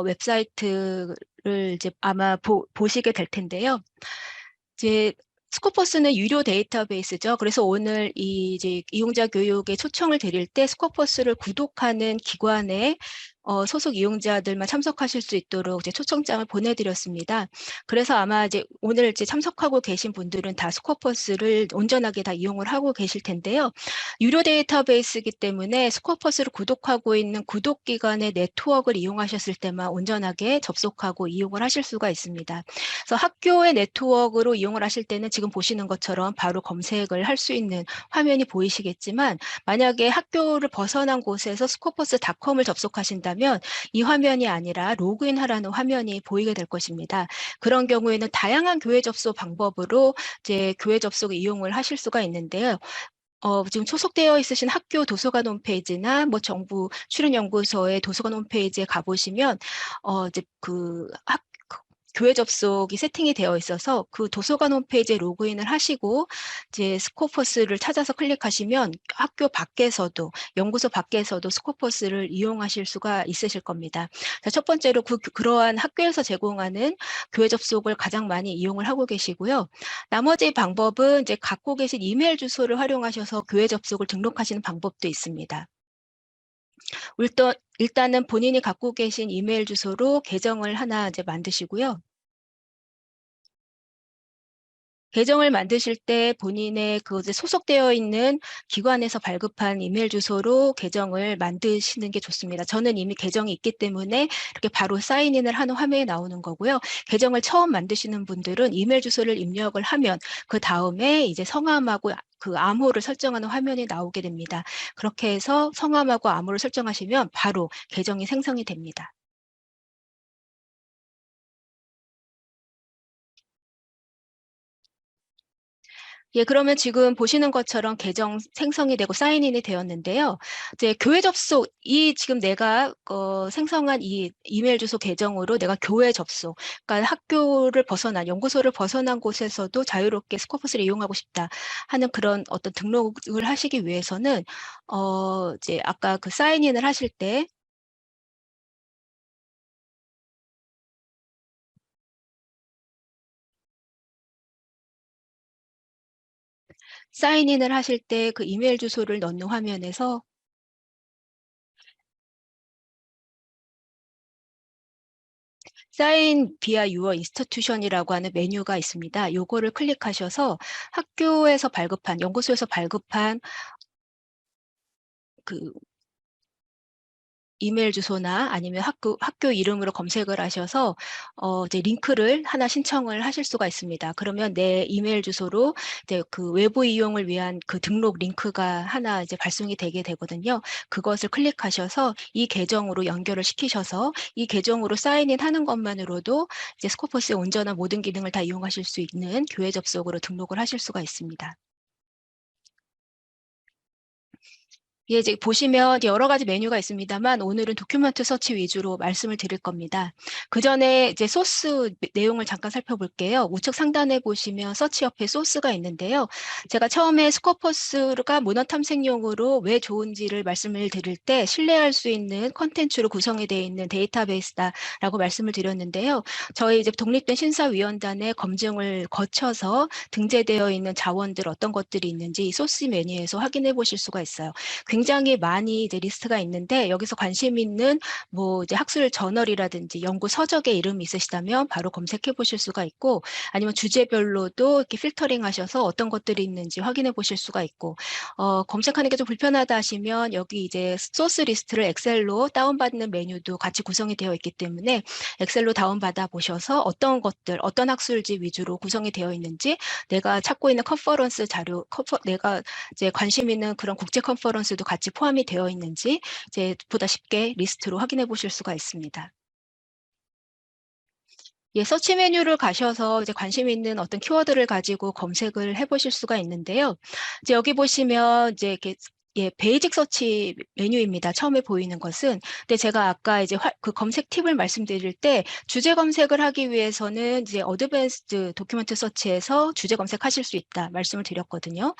웹사이트를 이제 아마 보시게 될 텐데요. 이제 스코퍼스는 유료 데이터베이스죠. 그래서 오늘 이제 이용자 교육에 초청을 드릴 때 스코퍼스를 구독하는 기관의 소속 이용자들만 참석하실 수 있도록 이제 초청장을 보내드렸습니다. 그래서 아마 이제 오늘 이제 참석하고 계신 분들은 다 스코퍼스를 온전하게 다 이용을 하고 계실 텐데요. 유료 데이터베이스이기 때문에 스코퍼스를 구독하고 있는 구독 기관의 네트워크를 이용하셨을 때만 온전하게 접속하고 이용을 하실 수가 있습니다. 그래서 학교의 네트워크로 이용을 하실 때는 지금 보시는 것처럼 바로 검색을 할 수 있는 화면이 보이시겠지만 만약에 학교를 벗어난 곳에서 스코퍼스닷컴을 접속하신다면 이 화면이 아니라 로그인하라는 화면이 보이게 될 것입니다. 그런 경우에는 다양한 교회 접속 방법으로 이제 교회 접속을 이용을 하실 수가 있는데요. 지금 소속되어 있으신 학교 도서관 홈페이지나 뭐 정부 출연연구소의 도서관 홈페이지에 가보시면 이제 교회 접속이 세팅이 되어 있어서 그 도서관 홈페이지에 로그인을 하시고 이제 스코퍼스를 찾아서 클릭하시면 학교 밖에서도 연구소 밖에서도 스코퍼스를 이용하실 수가 있으실 겁니다. 자, 첫 번째로 그러한 학교에서 제공하는 교회 접속을 가장 많이 이용을 하고 계시고요. 나머지 방법은 이제 갖고 계신 이메일 주소를 활용하셔서 교회 접속을 등록하시는 방법도 있습니다. 일단은 본인이 갖고 계신 이메일 주소로 계정을 하나 이제 만드시고요. 계정을 만드실 때 본인의 그것에 소속되어 있는 기관에서 발급한 이메일 주소로 계정을 만드시는 게 좋습니다. 저는 이미 계정이 있기 때문에 이렇게 바로 사인인을 하는 화면이 나오는 거고요. 계정을 처음 만드시는 분들은 이메일 주소를 입력을 하면 그 다음에 이제 성함하고 그 암호를 설정하는 화면이 나오게 됩니다. 그렇게 해서 성함하고 암호를 설정하시면 바로 계정이 생성이 됩니다. 예, 그러면 지금 보시는 것처럼 계정 생성이 되고 사인인이 되었는데요. 이제 교회 접속, 지금 내가 생성한 이 이메일 주소 계정으로 내가 교회 접속, 그러니까 연구소를 벗어난 곳에서도 자유롭게 스코퍼스를 이용하고 싶다 하는 그런 어떤 등록을 하시기 위해서는 이제 아까 그 사인인을 하실 때 그 이메일 주소를 넣는 화면에서 Sign via your institution이라고 하는 메뉴가 있습니다. 요거를 클릭하셔서 연구소에서 발급한 그 이메일 주소나 아니면 학교 이름으로 검색을 하셔서 이제 링크를 하나 신청을 하실 수가 있습니다. 그러면 내 이메일 주소로 이제 그 외부 이용을 위한 그 등록 링크가 하나 이제 발송이 되게 되거든요. 그것을 클릭하셔서 이 계정으로 연결을 시키셔서 이 계정으로 사인인 하는 것만으로도 이제 스코퍼스의 온전한 모든 기능을 다 이용하실 수 있는 교회 접속으로 등록을 하실 수가 있습니다. 예, 이제 보시면 여러 가지 메뉴가 있습니다만 오늘은 도큐먼트 서치 위주로 말씀을 드릴 겁니다. 그 전에 이제 소스 내용을 잠깐 살펴볼게요. 우측 상단에 보시면 서치 옆에 소스가 있는데요. 제가 처음에 스코퍼스가 문헌 탐색용으로 왜 좋은지를 말씀을 드릴 때 신뢰할 수 있는 컨텐츠로 구성이 되어 있는 데이터베이스다라고 말씀을 드렸는데요. 저희 이제 독립된 심사위원단의 검증을 거쳐서 등재되어 있는 자원들 어떤 것들이 있는지 이 소스 메뉴에서 확인해 보실 수가 있어요. 굉장히 많이 이제 리스트가 있는데 여기서 관심 있는 뭐 이제 학술 저널이라든지 연구 서적의 이름이 있으시다면 바로 검색해 보실 수가 있고 아니면 주제별로도 이렇게 필터링 하셔서 어떤 것들이 있는지 확인해 보실 수가 있고 검색하는 게 좀 불편하다 하시면 여기 이제 소스 리스트를 엑셀로 다운받는 메뉴도 같이 구성이 되어 있기 때문에 엑셀로 다운받아 보셔서 어떤 것들, 어떤 학술지 위주로 구성이 되어 있는지 내가 찾고 있는 컨퍼런스 자료, 내가 이제 관심 있는 그런 국제 컨퍼런스도 같이 포함이 되어 있는지 이제 보다 쉽게 리스트로 확인해 보실 수가 있습니다. 예, 서치 메뉴를 가셔서 이제 관심 있는 어떤 키워드를 가지고 검색을 해보실 수가 있는데요. 이제 여기 보시면 이제 이렇게 예, 베이직 서치 메뉴입니다. 처음에 보이는 것은. 근데 제가 아까 이제 그 검색 팁을 말씀드릴 때 주제 검색을 하기 위해서는 이제 어드밴스드 도큐먼트 서치에서 주제 검색하실 수 있다 말씀을 드렸거든요.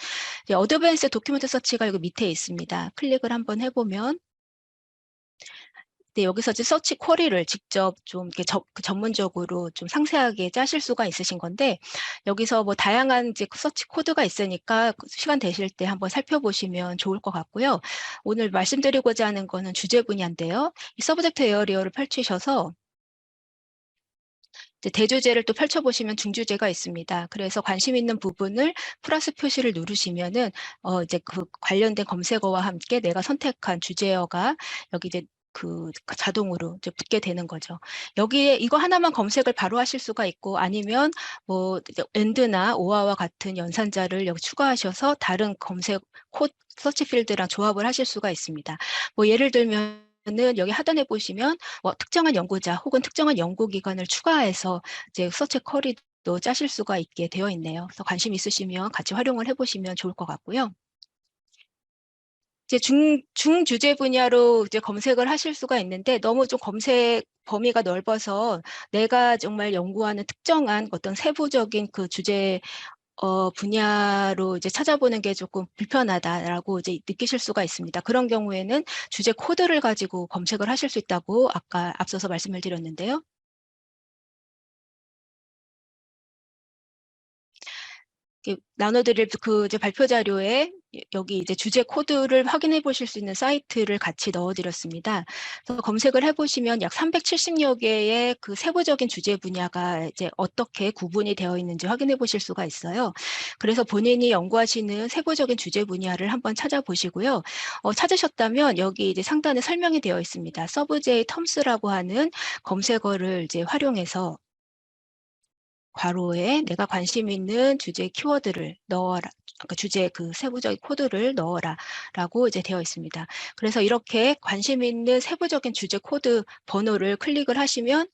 이제 어드밴스드 도큐먼트 서치가 여기 밑에 있습니다. 클릭을 한번 해보면 네, 여기서 이제 서치 쿼리를 직접 좀 이렇게 전문적으로 좀 상세하게 짜실 수가 있으신 건데, 여기서 뭐 다양한 이제 서치 코드가 있으니까 시간 되실 때 한번 살펴보시면 좋을 것 같고요. 오늘 말씀드리고자 하는 거는 주제 분야인데요. 이 서브젝트 에어리어를 펼치셔서 이제 대주제를 또 펼쳐보시면 중주제가 있습니다. 그래서 관심 있는 부분을 플러스 표시를 누르시면은 이제 그 관련된 검색어와 함께 내가 선택한 주제어가 여기 이제 그 자동으로 이제 붙게 되는 거죠. 여기에 이거 하나만 검색을 바로 하실 수가 있고 아니면 뭐 엔드나 오아와 같은 연산자를 여기 추가하셔서 다른 검색 서치 필드랑 조합을 하실 수가 있습니다. 뭐 예를 들면 는 여기 하단에 보시면 특정한 연구자 혹은 특정한 연구기관을 추가해서 이제 서치 쿼리도 짜실 수가 있게 되어 있네요. 그래서 관심 있으시면 같이 활용을 해보시면 좋을 것 같고요. 이제 중주제 분야로 이제 검색을 하실 수가 있는데 너무 좀 검색 범위가 넓어서 내가 정말 연구하는 특정한 어떤 세부적인 그 주제 분야로 이제 찾아보는 게 조금 불편하다라고 이제 느끼실 수가 있습니다. 그런 경우에는 주제 코드를 가지고 검색을 하실 수 있다고 아까 앞서서 말씀을 드렸는데요. 나눠드릴 그 이제 발표 자료에 여기 이제 주제 코드를 확인해 보실 수 있는 사이트를 같이 넣어드렸습니다. 그래서 검색을 해보시면 약 370여 개의 그 세부적인 주제 분야가 이제 어떻게 구분이 되어 있는지 확인해 보실 수가 있어요. 그래서 본인이 연구하시는 세부적인 주제 분야를 한번 찾아보시고요. 찾으셨다면 여기 이제 상단에 설명이 되어 있습니다. 서브제이 텀스라고 하는 검색어를 이제 활용해서 괄호에 내가 관심 있는 주제 키워드를 넣어라. 그 주제 그 세부적인 코드를 넣어라 라고 이제 되어 있습니다. 그래서 이렇게 관심 있는 세부적인 주제 코드 번호를 클릭을 하시면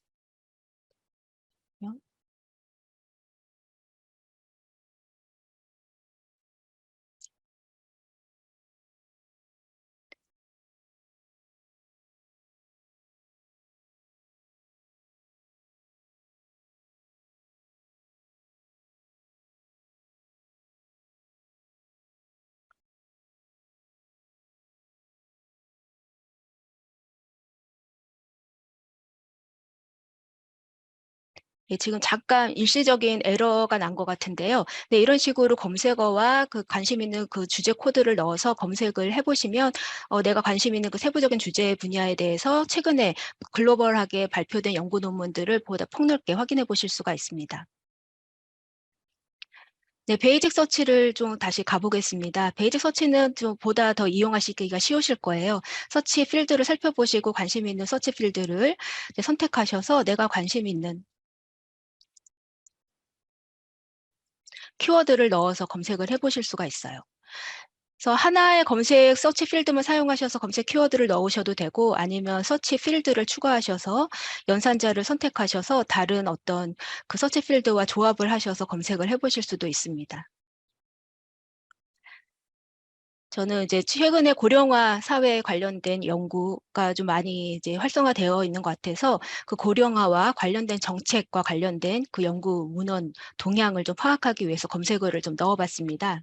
예, 지금 잠깐 일시적인 에러가 난 것 같은데요. 네, 이런 식으로 검색어와 그 관심 있는 그 주제 코드를 넣어서 검색을 해보시면 내가 관심 있는 그 세부적인 주제 분야에 대해서 최근에 글로벌하게 발표된 연구 논문들을 보다 폭넓게 확인해 보실 수가 있습니다. 네, 베이직 서치를 좀 다시 가보겠습니다. 베이직 서치는 좀 보다 더 이용하시기가 쉬우실 거예요. 서치 필드를 살펴보시고 관심 있는 서치 필드를 선택하셔서 내가 관심 있는 키워드를 넣어서 검색을 해보실 수가 있어요. 그래서 하나의 검색 서치 필드만 사용하셔서 검색 키워드를 넣으셔도 되고 아니면 서치 필드를 추가하셔서 연산자를 선택하셔서 다른 어떤 그 서치 필드와 조합을 하셔서 검색을 해보실 수도 있습니다. 저는 이제 최근에 고령화 사회에 관련된 연구가 좀 많이 이제 활성화되어 있는 것 같아서 그 고령화와 관련된 정책과 관련된 그 연구 문헌 동향을 좀 파악하기 위해서 검색어를 좀 넣어봤습니다.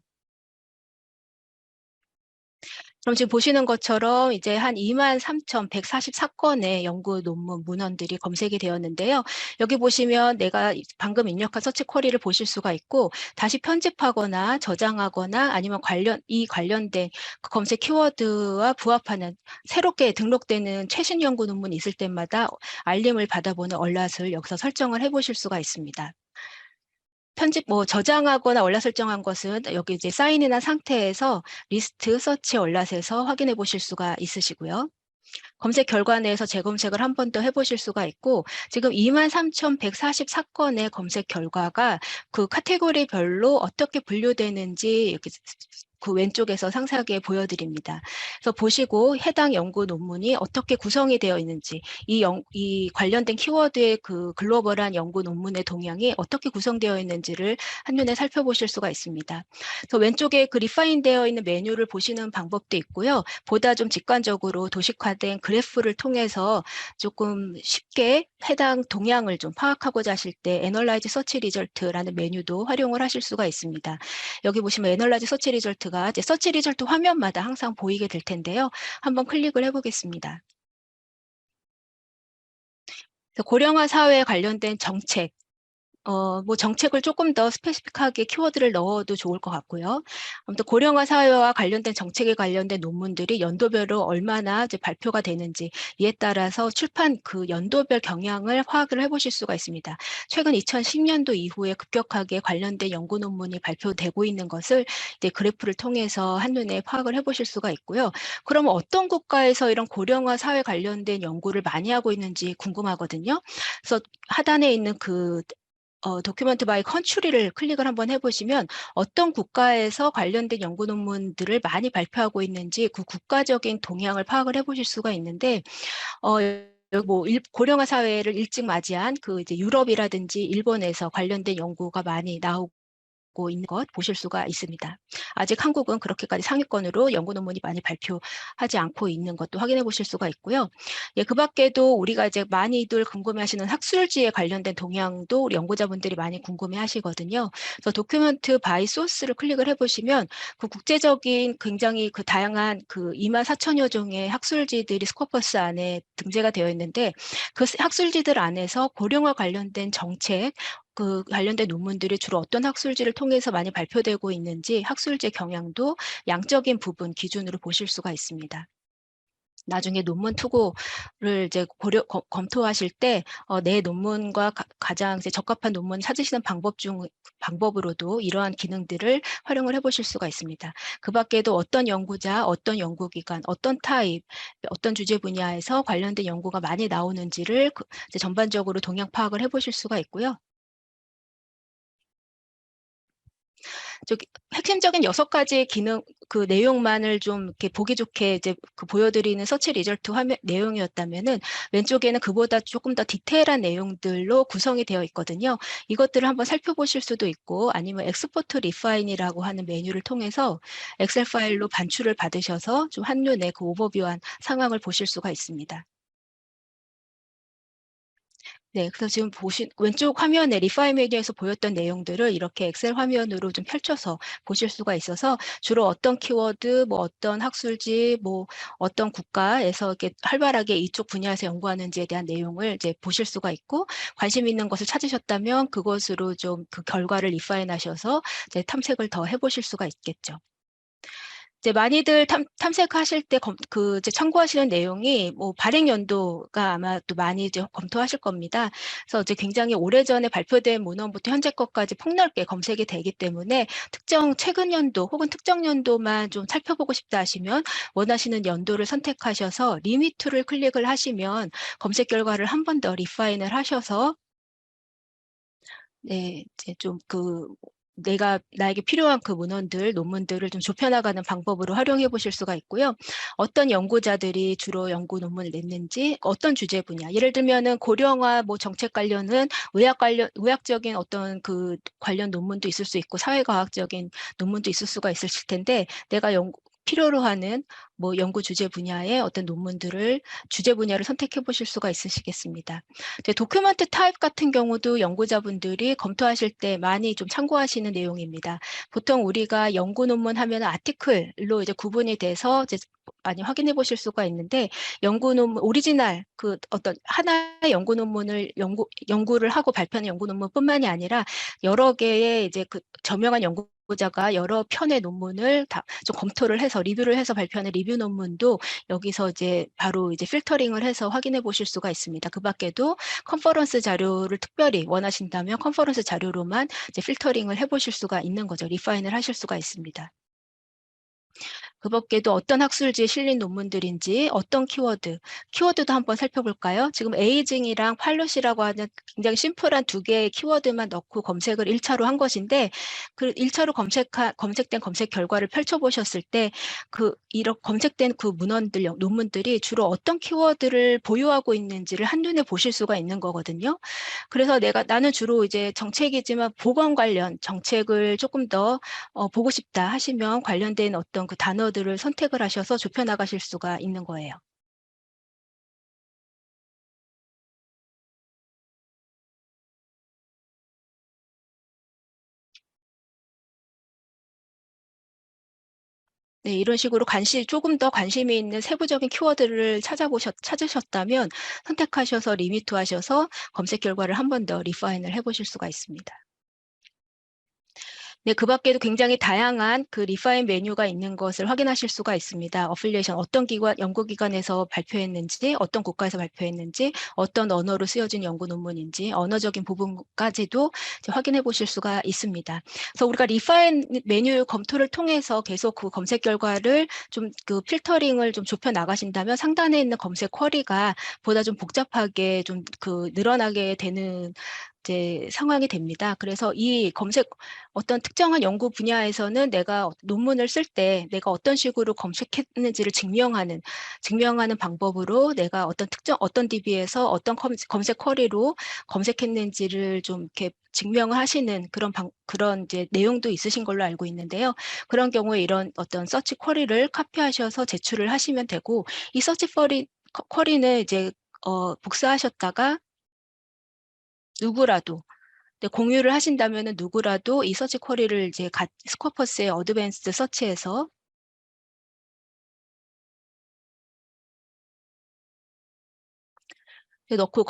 그럼 지금 보시는 것처럼 이제 한 23,144건의 연구 논문 문헌들이 검색이 되었는데요. 여기 보시면 내가 방금 입력한 서치 쿼리를 보실 수가 있고 다시 편집하거나 저장하거나 아니면 이 관련된 그 검색 키워드와 부합하는 새롭게 등록되는 최신 연구 논문이 있을 때마다 알림을 받아보는 얼럿을 여기서 설정을 해보실 수가 있습니다. 저장하거나 얼럿 설정한 것은 여기 이제 사인이나 상태에서 리스트 서치 얼럿에서 확인해 보실 수가 있으시고요. 검색 결과 내에서 재검색을 한 번 더 해보실 수가 있고 지금 23,144건의 검색 결과가 그 카테고리별로 어떻게 분류되는지 이렇게 그 왼쪽에서 상세하게 보여드립니다. 그래서 보시고 해당 연구 논문이 어떻게 구성이 되어 있는지 이 관련된 키워드의 그 글로벌한 연구 논문의 동향이 어떻게 구성되어 있는지를 한눈에 살펴보실 수가 있습니다. 그래서 왼쪽에 그 리파인되어 있는 메뉴를 보시는 방법도 있고요. 보다 좀 직관적으로 도식화된 그래프를 통해서 조금 쉽게 해당 동향을 좀 파악하고자 하실 때 애널라이즈 서치 리절트라는 메뉴도 활용을 하실 수가 있습니다. 여기 보시면 애널라이즈 서치 리절트가 이제 서치 리절트 화면마다 항상 보이게 될 텐데요. 한번 클릭을 해보겠습니다. 고령화 사회에 관련된 정책, 정책을 조금 더 스페시픽하게 키워드를 넣어도 좋을 것 같고요. 아무튼 고령화 사회와 관련된 정책에 관련된 논문들이 연도별로 얼마나 이제 발표가 되는지 이에 따라서 출판 그 연도별 경향을 파악을 해보실 수가 있습니다. 최근 2010년도 이후에 급격하게 관련된 연구 논문이 발표되고 있는 것을 이제 그래프를 통해서 한눈에 파악을 해보실 수가 있고요. 그러면 어떤 국가에서 이런 고령화 사회 관련된 연구를 많이 하고 있는지 궁금하거든요. 그래서 하단에 있는 그 도큐먼트 바이 컨트리를 클릭을 한번 해보시면 어떤 국가에서 관련된 연구 논문들을 많이 발표하고 있는지 그 국가적인 동향을 파악을 해보실 수가 있는데 여기 고령화 사회를 일찍 맞이한 그 이제 유럽이라든지 일본에서 관련된 연구가 많이 나오고 있는 것 보실 수가 있습니다. 아직 한국은 그렇게까지 상위권으로 연구 논문이 많이 발표하지 않고 있는 것도 확인해 보실 수가 있고요. 예, 그 밖에도 우리가 이제 많이들 궁금해하시는 학술지에 관련된 동향도 우리 연구자분들이 많이 궁금해하시거든요. 그래서 도큐먼트 바이 소스를 클릭을 해보시면 그 국제적인 굉장히 그 다양한 그 24,000여 종의 학술지들이 스코퍼스 안에 등재가 되어 있는데 그 학술지들 안에서 고령화 관련된 정책 그 관련된 논문들이 주로 어떤 학술지를 통해서 많이 발표되고 있는지 학술지 경향도 양적인 부분 기준으로 보실 수가 있습니다. 나중에 논문 투고를 이제 검토하실 때 내 논문과 가장 이제 적합한 논문 찾으시는 방법으로도 이러한 기능들을 활용을 해보실 수가 있습니다. 그 밖에도 어떤 연구자, 어떤 연구기관, 어떤 타입, 어떤 주제 분야에서 관련된 연구가 많이 나오는지를 이제 전반적으로 동향 파악을 해보실 수가 있고요. 저기 핵심적인 6가지의 기능 그 내용만을 좀 이렇게 보기 좋게 이제 그 보여드리는 서치 리절트 화면 내용이었다면은 왼쪽에는 그보다 조금 더 디테일한 내용들로 구성이 되어 있거든요. 이것들을 한번 살펴보실 수도 있고 아니면 엑스포트 리파인이라고 하는 메뉴를 통해서 엑셀 파일로 반출을 받으셔서 좀 한눈에 그 오버뷰한 상황을 보실 수가 있습니다. 네, 그래서 지금 왼쪽 화면에 리파인 메뉴에서 보였던 내용들을 이렇게 엑셀 화면으로 좀 펼쳐서 보실 수가 있어서 주로 어떤 키워드, 어떤 학술지, 어떤 국가에서 이렇게 활발하게 이쪽 분야에서 연구하는지에 대한 내용을 이제 보실 수가 있고 관심 있는 것을 찾으셨다면 그것으로 좀 그 결과를 리파인하셔서 이제 탐색을 더 해보실 수가 있겠죠. 이제 많이들 탐색하실 때 이제 참고하시는 내용이 발행 연도가 아마 또 많이 이제 검토하실 겁니다. 그래서 이제 굉장히 오래전에 발표된 문헌부터 현재 것까지 폭넓게 검색이 되기 때문에 최근 연도 혹은 특정 연도만 좀 살펴보고 싶다 하시면 원하시는 연도를 선택하셔서 리미트를 클릭을 하시면 검색 결과를 한 번 더 리파인을 하셔서 네, 이제 좀 나에게 필요한 그 논문들을 좀 좁혀나가는 방법으로 활용해 보실 수가 있고요. 어떤 연구자들이 주로 연구 논문을 냈는지, 어떤 주제 분야, 예를 들면은 고령화 정책 관련은 의학적인 어떤 그 관련 논문도 있을 수 있고, 사회과학적인 논문도 있을 수가 있을 텐데, 내가 필요로 하는 뭐 연구 주제 분야의 어떤 논문들을 주제 분야를 선택해 보실 수가 있으시겠습니다. 이제 도큐멘트 타입 같은 경우도 연구자분들이 검토하실 때 많이 좀 참고하시는 내용입니다. 보통 우리가 연구 논문 하면 아티클로 이제 구분이 돼서 이제 많이 확인해 보실 수가 있는데, 연구 논문 오리지널 그 어떤 하나의 연구 논문을 연구를 하고 발표하는 연구 논문뿐만이 아니라 여러 개의 이제 그 저명한 연구자가 여러 편의 논문을 다 좀 검토를 해서 리뷰를 해서 발표하는 리뷰 논문도 여기서 이제 바로 이제 필터링을 해서 확인해 보실 수가 있습니다. 그 밖에도 컨퍼런스 자료를 특별히 원하신다면 컨퍼런스 자료로만 이제 필터링을 해 보실 수가 있는 거죠. 리파인을 하실 수가 있습니다. 그 밖에도 어떤 학술지에 실린 논문들인지, 어떤 키워드도 한번 살펴볼까요? 지금 에이징이랑 팔롯이라고 하는 굉장히 심플한 두 개의 키워드만 넣고 검색을 1차로 한 것인데, 그 1차로 검색된 검색 결과를 펼쳐보셨을 때, 이런 검색된 그 논문들이 주로 어떤 키워드를 보유하고 있는지를 한눈에 보실 수가 있는 거거든요. 그래서 나는 주로 이제 정책이지만 보건 관련 정책을 조금 더 보고 싶다 하시면 관련된 어떤 그 단어들을 선택을 하셔서 좁혀 나가실 수가 있는 거예요. 네, 이런 식으로 조금 더 관심이 있는 세부적인 키워드를 찾으셨다면 선택하셔서 리미트 하셔서 검색 결과를 한 번 더 리파인을 해보실 수가 있습니다. 네, 그 밖에도 굉장히 다양한 그 리파인 메뉴가 있는 것을 확인하실 수가 있습니다. 어필리에이션, 어떤 연구기관에서 발표했는지, 어떤 국가에서 발표했는지, 어떤 언어로 쓰여진 연구 논문인지, 언어적인 부분까지도 확인해 보실 수가 있습니다. 그래서 우리가 리파인 메뉴 검토를 통해서 계속 그 검색 결과를 좀 그 필터링을 좀 좁혀 나가신다면 상단에 있는 검색 쿼리가 보다 좀 복잡하게 좀 늘어나게 되는 이제 상황이 됩니다. 그래서 어떤 특정한 연구 분야에서는 내가 논문을 쓸 때 내가 어떤 식으로 검색했는지를 증명하는 방법으로 내가 어떤 DB에서 어떤 검색 쿼리로 검색했는지를 좀 이렇게 증명을 하시는 그런 이제 내용도 있으신 걸로 알고 있는데요. 그런 경우에 이런 어떤 서치 쿼리를 카피하셔서 제출을 하시면 되고, 이 서치 쿼리는 이제 복사하셨다가 누구라도 공유를 하신다면은 누구라도 이 서치 쿼리를 이제 스코퍼스의 어드밴스드 서치에서 넣고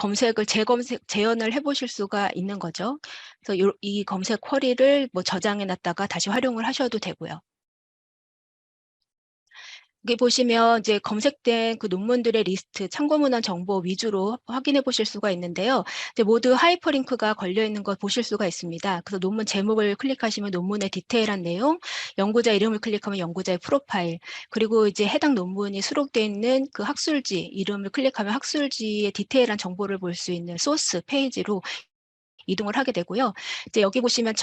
재현을 해보실 수가 있는 거죠. 그래서 이 검색 쿼리를 뭐 저장해 놨다가 다시 활용을 하셔도 되고요. 여기 보시면 이제 검색된 그 논문들의 리스트, 참고문헌 정보 위주로 확인해 보실 수가 있는데요. 이제 모두 하이퍼링크가 걸려 있는 거 보실 수가 있습니다. 그래서 논문 제목을 클릭하시면 논문의 디테일한 내용, 연구자 이름을 클릭하면 연구자의 프로파일, 그리고 이제 해당 논문이 수록되어 있는 그 학술지 이름을 클릭하면 학술지의 디테일한 정보를 볼 수 있는 소스 페이지로 이동을 하게 되고요. 이제 여기 보시면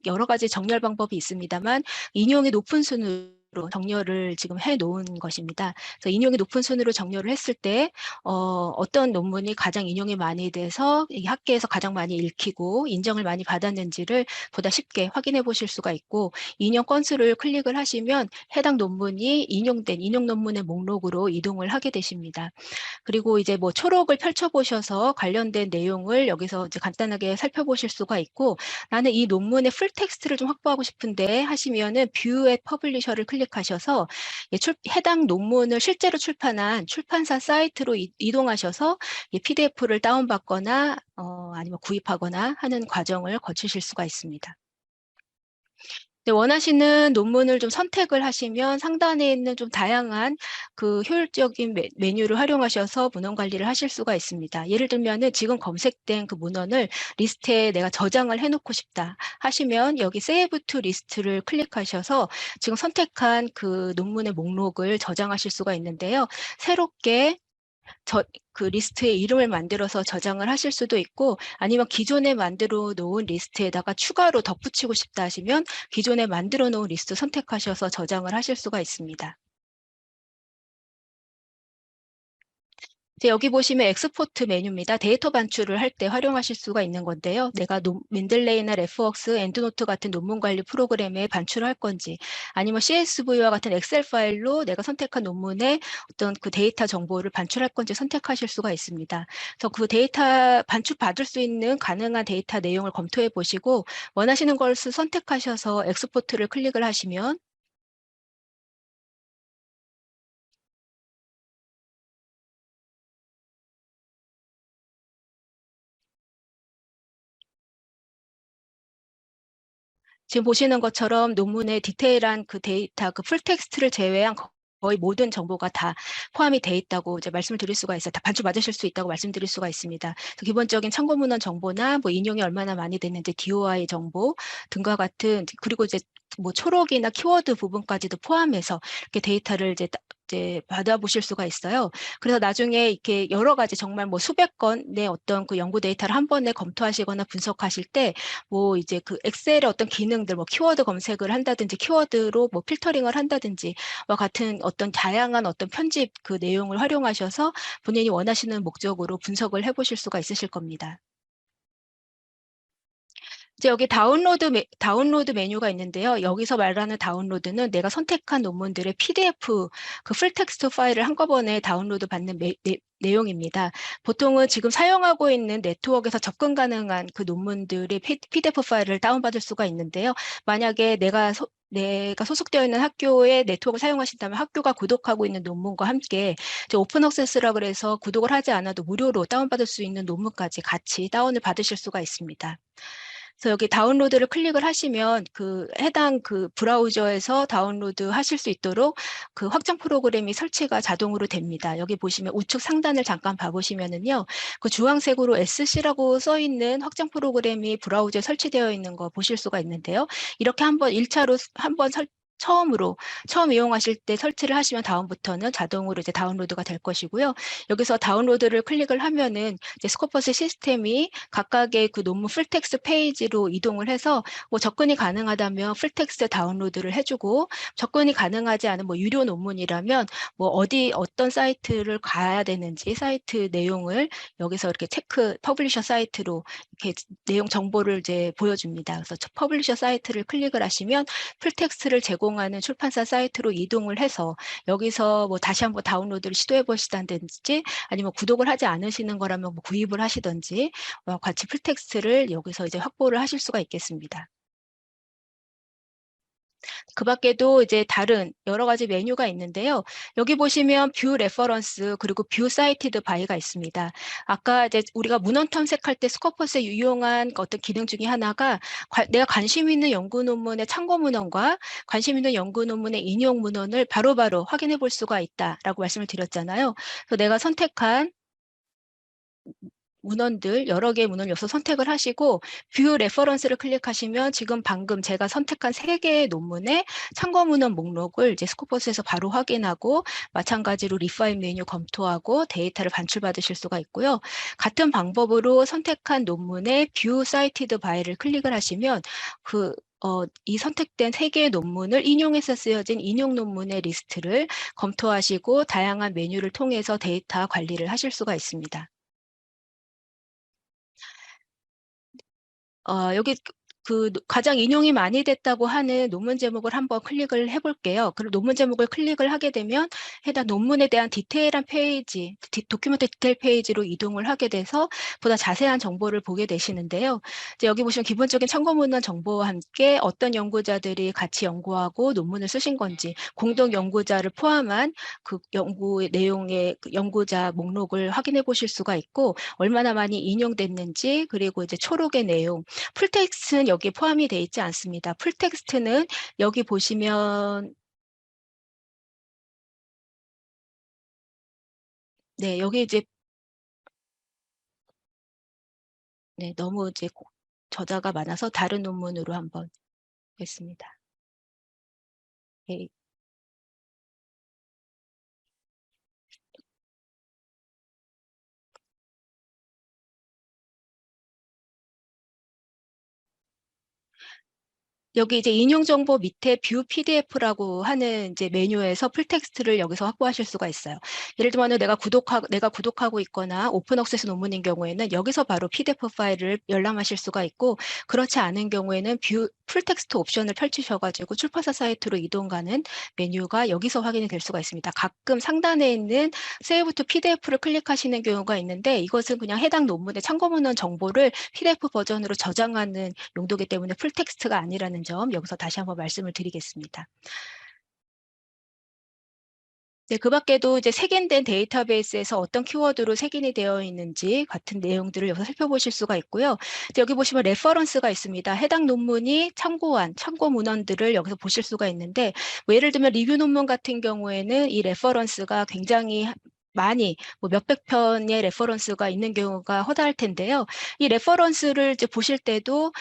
여러 가지 정렬 방법이 있습니다만, 인용이 높은 순으로 정렬을 지금 해 놓은 것입니다. 그래서 인용이 높은 순으로 정렬을 했을 때 어떤 논문이 가장 인용이 많이 돼서 이 학계에서 가장 많이 읽히고 인정을 많이 받았는지를 보다 쉽게 확인해 보실 수가 있고, 인용 건수를 클릭을 하시면 해당 논문이 인용된 인용 논문의 목록으로 이동을 하게 되십니다. 그리고 이제 뭐 초록을 펼쳐보셔서 관련된 내용을 여기서 이제 간단하게 살펴보실 수가 있고, 나는 이 논문의 풀 텍스트를 좀 확보하고 싶은데 하시면은 뷰 앳 퍼블리셔를 클릭하셔서 해당 논문을 실제로 출판한 출판사 사이트로 이동하셔서 PDF를 다운받거나 아니면 구입하거나 하는 과정을 거치실 수가 있습니다. 네, 원하시는 논문을 좀 선택을 하시면 상단에 있는 좀 다양한 그 효율적인 메뉴를 활용하셔서 문헌 관리를 하실 수가 있습니다. 예를 들면은 지금 검색된 그 문헌을 리스트에 내가 저장을 해놓고 싶다 하시면 여기 Save to List를 클릭하셔서 지금 선택한 그 논문의 목록을 저장하실 수가 있는데요. 새롭게 그 리스트에 이름을 만들어서 저장을 하실 수도 있고, 아니면 기존에 만들어 놓은 리스트에다가 추가로 덧붙이고 싶다 하시면 기존에 만들어 놓은 리스트 선택하셔서 저장을 하실 수가 있습니다. 이제 여기 보시면 엑스포트 메뉴입니다. 데이터 반출을 할 때 활용하실 수가 있는 건데요. 내가 맨들레이나 레프웍스, 엔드노트 같은 논문 관리 프로그램에 반출을 할 건지, 아니면 CSV와 같은 엑셀 파일로 내가 선택한 논문에 어떤 그 데이터 정보를 반출할 건지 선택하실 수가 있습니다. 그래서 그 데이터 반출 받을 수 있는 가능한 데이터 내용을 검토해 보시고 원하시는 것을 선택하셔서 엑스포트를 클릭을 하시면 지금 보시는 것처럼 논문의 디테일한 그 데이터, 그 풀텍스트를 제외한 거의 모든 정보가 다 포함이 돼 있다고 이제 말씀을 드릴 수가 있어요. 다 반출 받으실 수 있다고 말씀드릴 수가 있습니다. 기본적인 참고 문헌 정보나 뭐 인용이 얼마나 많이 됐는지 DOI 정보 등과 같은, 그리고 이제 뭐 초록이나 키워드 부분까지도 포함해서 이렇게 데이터를 이제 받아보실 수가 있어요. 그래서 나중에 이렇게 여러 가지 정말 뭐 수백 건의 어떤 그 연구 데이터를 한 번에 검토하시거나 분석하실 때 뭐 이제 그 엑셀의 어떤 기능들, 뭐 키워드 검색을 한다든지 키워드로 뭐 필터링을 한다든지와 같은 어떤 다양한 어떤 편집 그 내용을 활용하셔서 본인이 원하시는 목적으로 분석을 해보실 수가 있으실 겁니다. 이제 여기 다운로드 메뉴가 있는데요. 여기서 말하는 다운로드는 내가 선택한 논문들의 PDF, 그 풀텍스트 파일을 한꺼번에 다운로드 받는 내용입니다. 보통은 지금 사용하고 있는 네트워크에서 접근 가능한 그 논문들의 PDF 파일을 다운받을 수가 있는데요. 만약에 내가 소속되어 있는 학교의 네트워크를 사용하신다면 학교가 구독하고 있는 논문과 함께 오픈 액세스라 그래서 구독을 하지 않아도 무료로 다운받을 수 있는 논문까지 같이 다운을 받으실 수가 있습니다. 그래서 여기 다운로드를 클릭을 하시면 그 해당 그 브라우저에서 다운로드 하실 수 있도록 그 확장 프로그램이 설치가 자동으로 됩니다. 여기 보시면 우측 상단을 잠깐 봐보시면은요, 그 주황색으로 SC라고 써 있는 확장 프로그램이 브라우저에 설치되어 있는 거 보실 수가 있는데요. 이렇게 한번 1차로 한번 처음 이용하실 때 설치를 하시면 다음부터는 자동으로 이제 다운로드가 될 것이고요. 여기서 다운로드를 클릭을 하면은 이제 스코퍼스 시스템이 각각의 그 논문 풀텍스트 페이지로 이동을 해서 뭐 접근이 가능하다면 풀텍스트 다운로드를 해주고, 접근이 가능하지 않은 뭐 유료 논문이라면 뭐 어떤 사이트를 가야 되는지 사이트 내용을 여기서 이렇게 퍼블리셔 사이트로 이렇게 내용 정보를 이제 보여줍니다. 그래서 퍼블리셔 사이트를 클릭을 하시면 풀텍스트를 제공하는 출판사 사이트로 이동을 해서 여기서 뭐 다시 한번 다운로드를 시도해 보시다든지, 아니면 구독을 하지 않으시는 거라면 뭐 구입을 하시든지 같이 풀텍스트를 여기서 이제 확보를 하실 수가 있겠습니다. 그 밖에도 이제 다른 여러 가지 메뉴가 있는데요. 여기 보시면 뷰 레퍼런스 그리고 뷰 사이티드 바이가 있습니다. 아까 이제 우리가 문헌 탐색할 때 스코퍼스에 유용한 어떤 기능 중에 하나가 내가 관심 있는 연구 논문의 참고 문헌과 관심 있는 연구 논문의 인용 문헌을 바로바로 확인해 볼 수가 있다라고 말씀을 드렸잖아요. 그래서 내가 선택한 문헌들, 여러 개의 문헌을 여기서 선택을 하시고 뷰 레퍼런스를 클릭하시면 지금 방금 제가 선택한 3개의 논문의 참고 문헌 목록을 이제 스코퍼스에서 바로 확인하고, 마찬가지로 리파인 메뉴 검토하고 데이터를 반출받으실 수가 있고요. 같은 방법으로 선택한 논문의 뷰 사이티드 바이를 클릭을 하시면 이 선택된 3개의 논문을 인용해서 쓰여진 인용 논문의 리스트를 검토하시고 다양한 메뉴를 통해서 데이터 관리를 하실 수가 있습니다. 여기 가장 인용이 많이 됐다고 하는 논문 제목을 한번 클릭을 해볼게요. 그리고 논문 제목을 클릭을 하게 되면 해당 논문에 대한 디테일한 페이지, 도큐멘트 디테일 페이지로 이동을 하게 돼서 보다 자세한 정보를 보게 되시는데요. 이제 여기 보시면 기본적인 참고 문헌 정보와 함께 어떤 연구자들이 같이 연구하고 논문을 쓰신 건지, 공동 연구자를 포함한 그 연구 내용의 그 연구자 목록을 확인해 보실 수가 있고, 얼마나 많이 인용됐는지, 그리고 이제 초록의 내용, 풀텍스트는 여기에 포함이 되어 있지 않습니다. 풀텍스트는 여기 보시면 네, 여기 이제 네, 너무 이제 저자가 많아서 다른 논문으로 한번 보겠습니다. 네. 여기 이제 인용 정보 밑에 뷰 PDF라고 하는 이제 메뉴에서 풀텍스트를 여기서 확보하실 수가 있어요. 예를 들면 내가 구독하고 있거나 오픈 액세스 논문인 경우에는 여기서 바로 PDF 파일을 열람하실 수가 있고, 그렇지 않은 경우에는 뷰 풀텍스트 옵션을 펼치셔가지고 출판사 사이트로 이동 가는 메뉴가 여기서 확인이 될 수가 있습니다. 가끔 상단에 있는 세이브 투 PDF를 클릭하시는 경우가 있는데, 이것은 그냥 해당 논문의 참고문헌 정보를 PDF 버전으로 저장하는 용도이기 때문에 풀텍스트가 아니라는 점 여기서 다시 한번 말씀을 드리겠습니다. 네, 그 밖에도 이제 색인된 데이터베이스에서 어떤 키워드로 색인이 되어 있는지 같은 내용들을 여기서 살펴보실 수가 있고요. 여기 보시면 레퍼런스가 있습니다. 해당 논문이 참고한 참고 문헌들을 여기서 보실 수가 있는데, 뭐 예를 들면 리뷰 논문 같은 경우에는 이 레퍼런스가 굉장히 많이 뭐 몇백 편의 레퍼런스가 있는 경우가 허다할 텐데요. 이 레퍼런스를 이제 보실 때도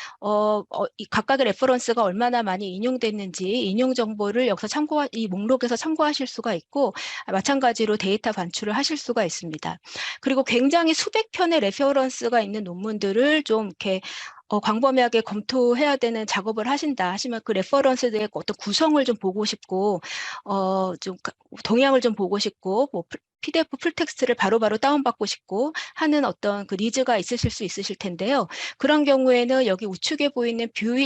이 각각의 레퍼런스가 얼마나 많이 인용됐는지 인용 정보를 여기서 이 목록에서 참고하실 수가 있고, 마찬가지로 데이터 반출을 하실 수가 있습니다. 그리고 굉장히 수백 편의 레퍼런스가 있는 논문들을 좀 이렇게 광범위하게 검토해야 되는 작업을 하신다 하시면 그 레퍼런스들의 어떤 구성을 좀 보고 싶고, 좀 동향을 좀 보고 싶고, 뭐 PDF 풀텍스트를 바로바로 다운받고 싶고 하는 어떤 그 니즈가 있으실 수 있으실 텐데요. 그런 경우에는 여기 우측에 보이는 뷰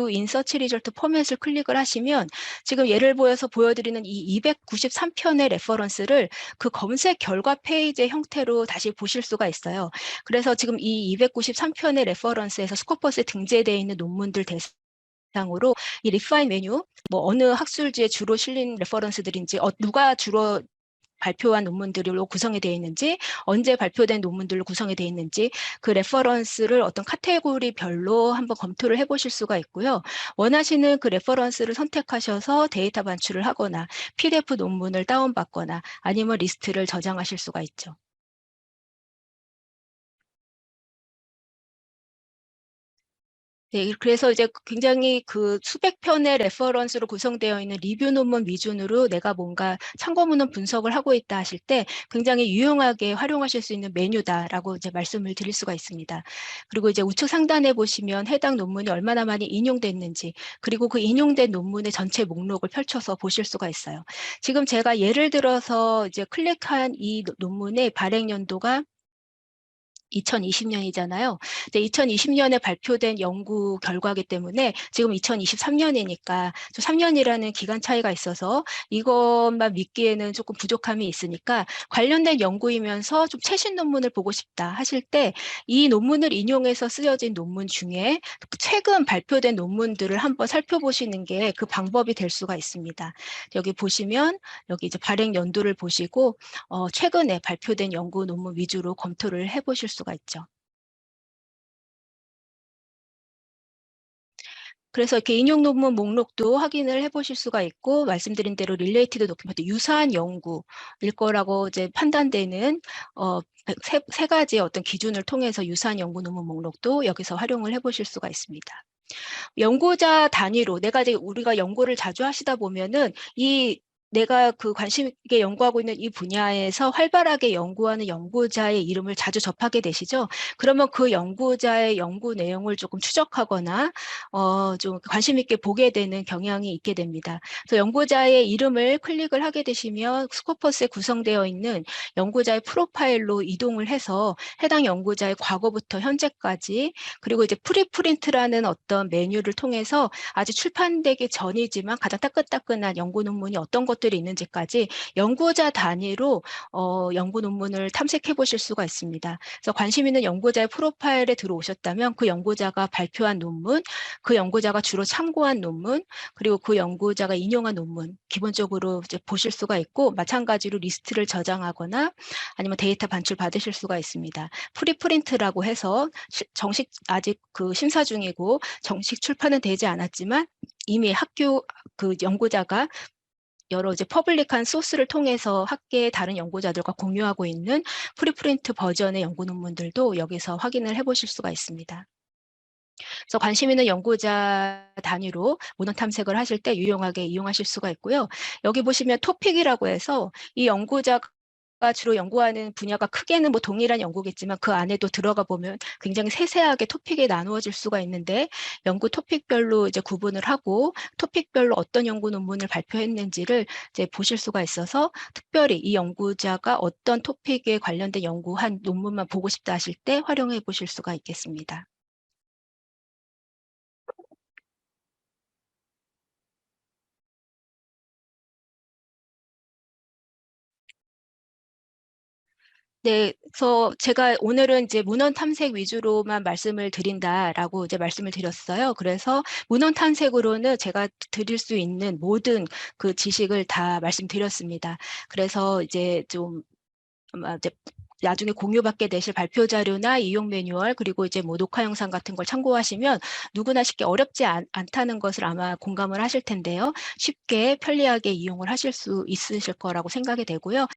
인 서치 리절트 포맷을 클릭을 하시면 지금 예를 보여서 보여드리는 이 293편의 레퍼런스를 그 검색 결과 페이지의 형태로 다시 보실 수가 있어요. 그래서 지금 이 293편의 레퍼런스에서 스코퍼스에 등재되어 있는 논문들 대상으로 이 리파인 메뉴, 뭐 어느 학술지에 주로 실린 레퍼런스들인지, 누가 주로 발표한 논문들로 구성이 되어 있는지, 언제 발표된 논문들로 구성이 되어 있는지, 그 레퍼런스를 어떤 카테고리별로 한번 검토를 해보실 수가 있고요. 원하시는 그 레퍼런스를 선택하셔서 데이터 반출을 하거나 PDF 논문을 다운받거나 아니면 리스트를 저장하실 수가 있죠. 네, 그래서 이제 굉장히 그 수백 편의 레퍼런스로 구성되어 있는 리뷰 논문 위주로 내가 뭔가 참고문헌 분석을 하고 있다 하실 때 굉장히 유용하게 활용하실 수 있는 메뉴다라고 이제 말씀을 드릴 수가 있습니다. 그리고 이제 우측 상단에 보시면 해당 논문이 얼마나 많이 인용됐는지, 그리고 그 인용된 논문의 전체 목록을 펼쳐서 보실 수가 있어요. 지금 제가 예를 들어서 이제 클릭한 이 논문의 발행 연도가 2020년이잖아요. 이제 2020년에 발표된 연구 결과이기 때문에 지금 2023년이니까 3년이라는 기간 차이가 있어서 이것만 믿기에는 조금 부족함이 있으니까, 관련된 연구이면서 좀 최신 논문을 보고 싶다 하실 때 이 논문을 인용해서 쓰여진 논문 중에 최근 발표된 논문들을 한번 살펴보시는 게 그 방법이 될 수가 있습니다. 여기 보시면 여기 이제 발행 연도를 보시고 최근에 발표된 연구 논문 위주로 검토를 해보실 수가 있죠. 그래서 이렇게 인용 논문 목록도 확인을 해보실 수가 있고, 말씀드린 대로 릴레이티드 도큐멘트, 유사한 연구일 거라고 이제 판단되는 세 가지의 어떤 기준을 통해서 유사한 연구 논문 목록도 여기서 활용을 해보실 수가 있습니다. 연구자 단위로 우리가 연구를 자주 하시다 보면은 내가 그 관심 있게 연구하고 있는 이 분야에서 활발하게 연구하는 연구자의 이름을 자주 접하게 되시죠. 그러면 그 연구자의 연구 내용을 조금 추적하거나 좀 관심 있게 보게 되는 경향이 있게 됩니다. 그래서 연구자의 이름을 클릭을 하게 되시면 스코퍼스에 구성되어 있는 연구자의 프로파일로 이동을 해서 해당 연구자의 과거부터 현재까지, 그리고 이제 프리프린트라는 어떤 메뉴를 통해서 아직 출판되기 전이지만 가장 따끈따끈한 연구 논문이 어떤 것들이 있는지까지 연구자 단위로 연구 논문을 탐색해 보실 수가 있습니다. 그래서 관심 있는 연구자의 프로파일에 들어오셨다면 그 연구자가 발표한 논문, 그 연구자가 주로 참고한 논문, 그리고 그 연구자가 인용한 논문 기본적으로 이제 보실 수가 있고, 마찬가지로 리스트를 저장하거나 아니면 데이터 반출 받으실 수가 있습니다. 프리프린트라고 해서 정식 아직 그 심사 중이고 정식 출판은 되지 않았지만 이미 학교 그 연구자가 여러 이제 퍼블릭한 소스를 통해서 학계의 다른 연구자들과 공유하고 있는 프리프린트 버전의 연구 논문들도 여기서 확인을 해보실 수가 있습니다. 그래서 관심 있는 연구자 단위로 문헌 탐색을 하실 때 유용하게 이용하실 수가 있고요. 여기 보시면 토픽이라고 해서 이 연구자가 가 주로 연구하는 분야가 크게는 뭐 동일한 연구겠지만 그 안에도 들어가 보면 굉장히 세세하게 토픽이 나누어질 수가 있는데 연구 토픽별로 이제 구분을 하고 토픽별로 어떤 연구 논문을 발표했는지를 이제 보실 수가 있어서 특별히 이 연구자가 어떤 토픽에 관련된 연구한 논문만 보고 싶다 하실 때 활용해 보실 수가 있겠습니다. 네. 그래서 제가 오늘은 이제 문헌 탐색 위주로만 말씀을 드린다라고 이제 말씀을 드렸어요. 그래서 문헌 탐색으로는 제가 드릴 수 있는 모든 그 지식을 다 말씀드렸습니다. 그래서 이제 좀 아마 이제 나중에 공유받게 되실 발표 자료나 이용 매뉴얼 그리고 이제 뭐 녹화 영상 같은 걸 참고하시면 누구나 쉽게 어렵지 않다는 것을 아마 공감을 하실 텐데요. 쉽게 편리하게 이용을 하실 수 있으실 거라고 생각이 되고요.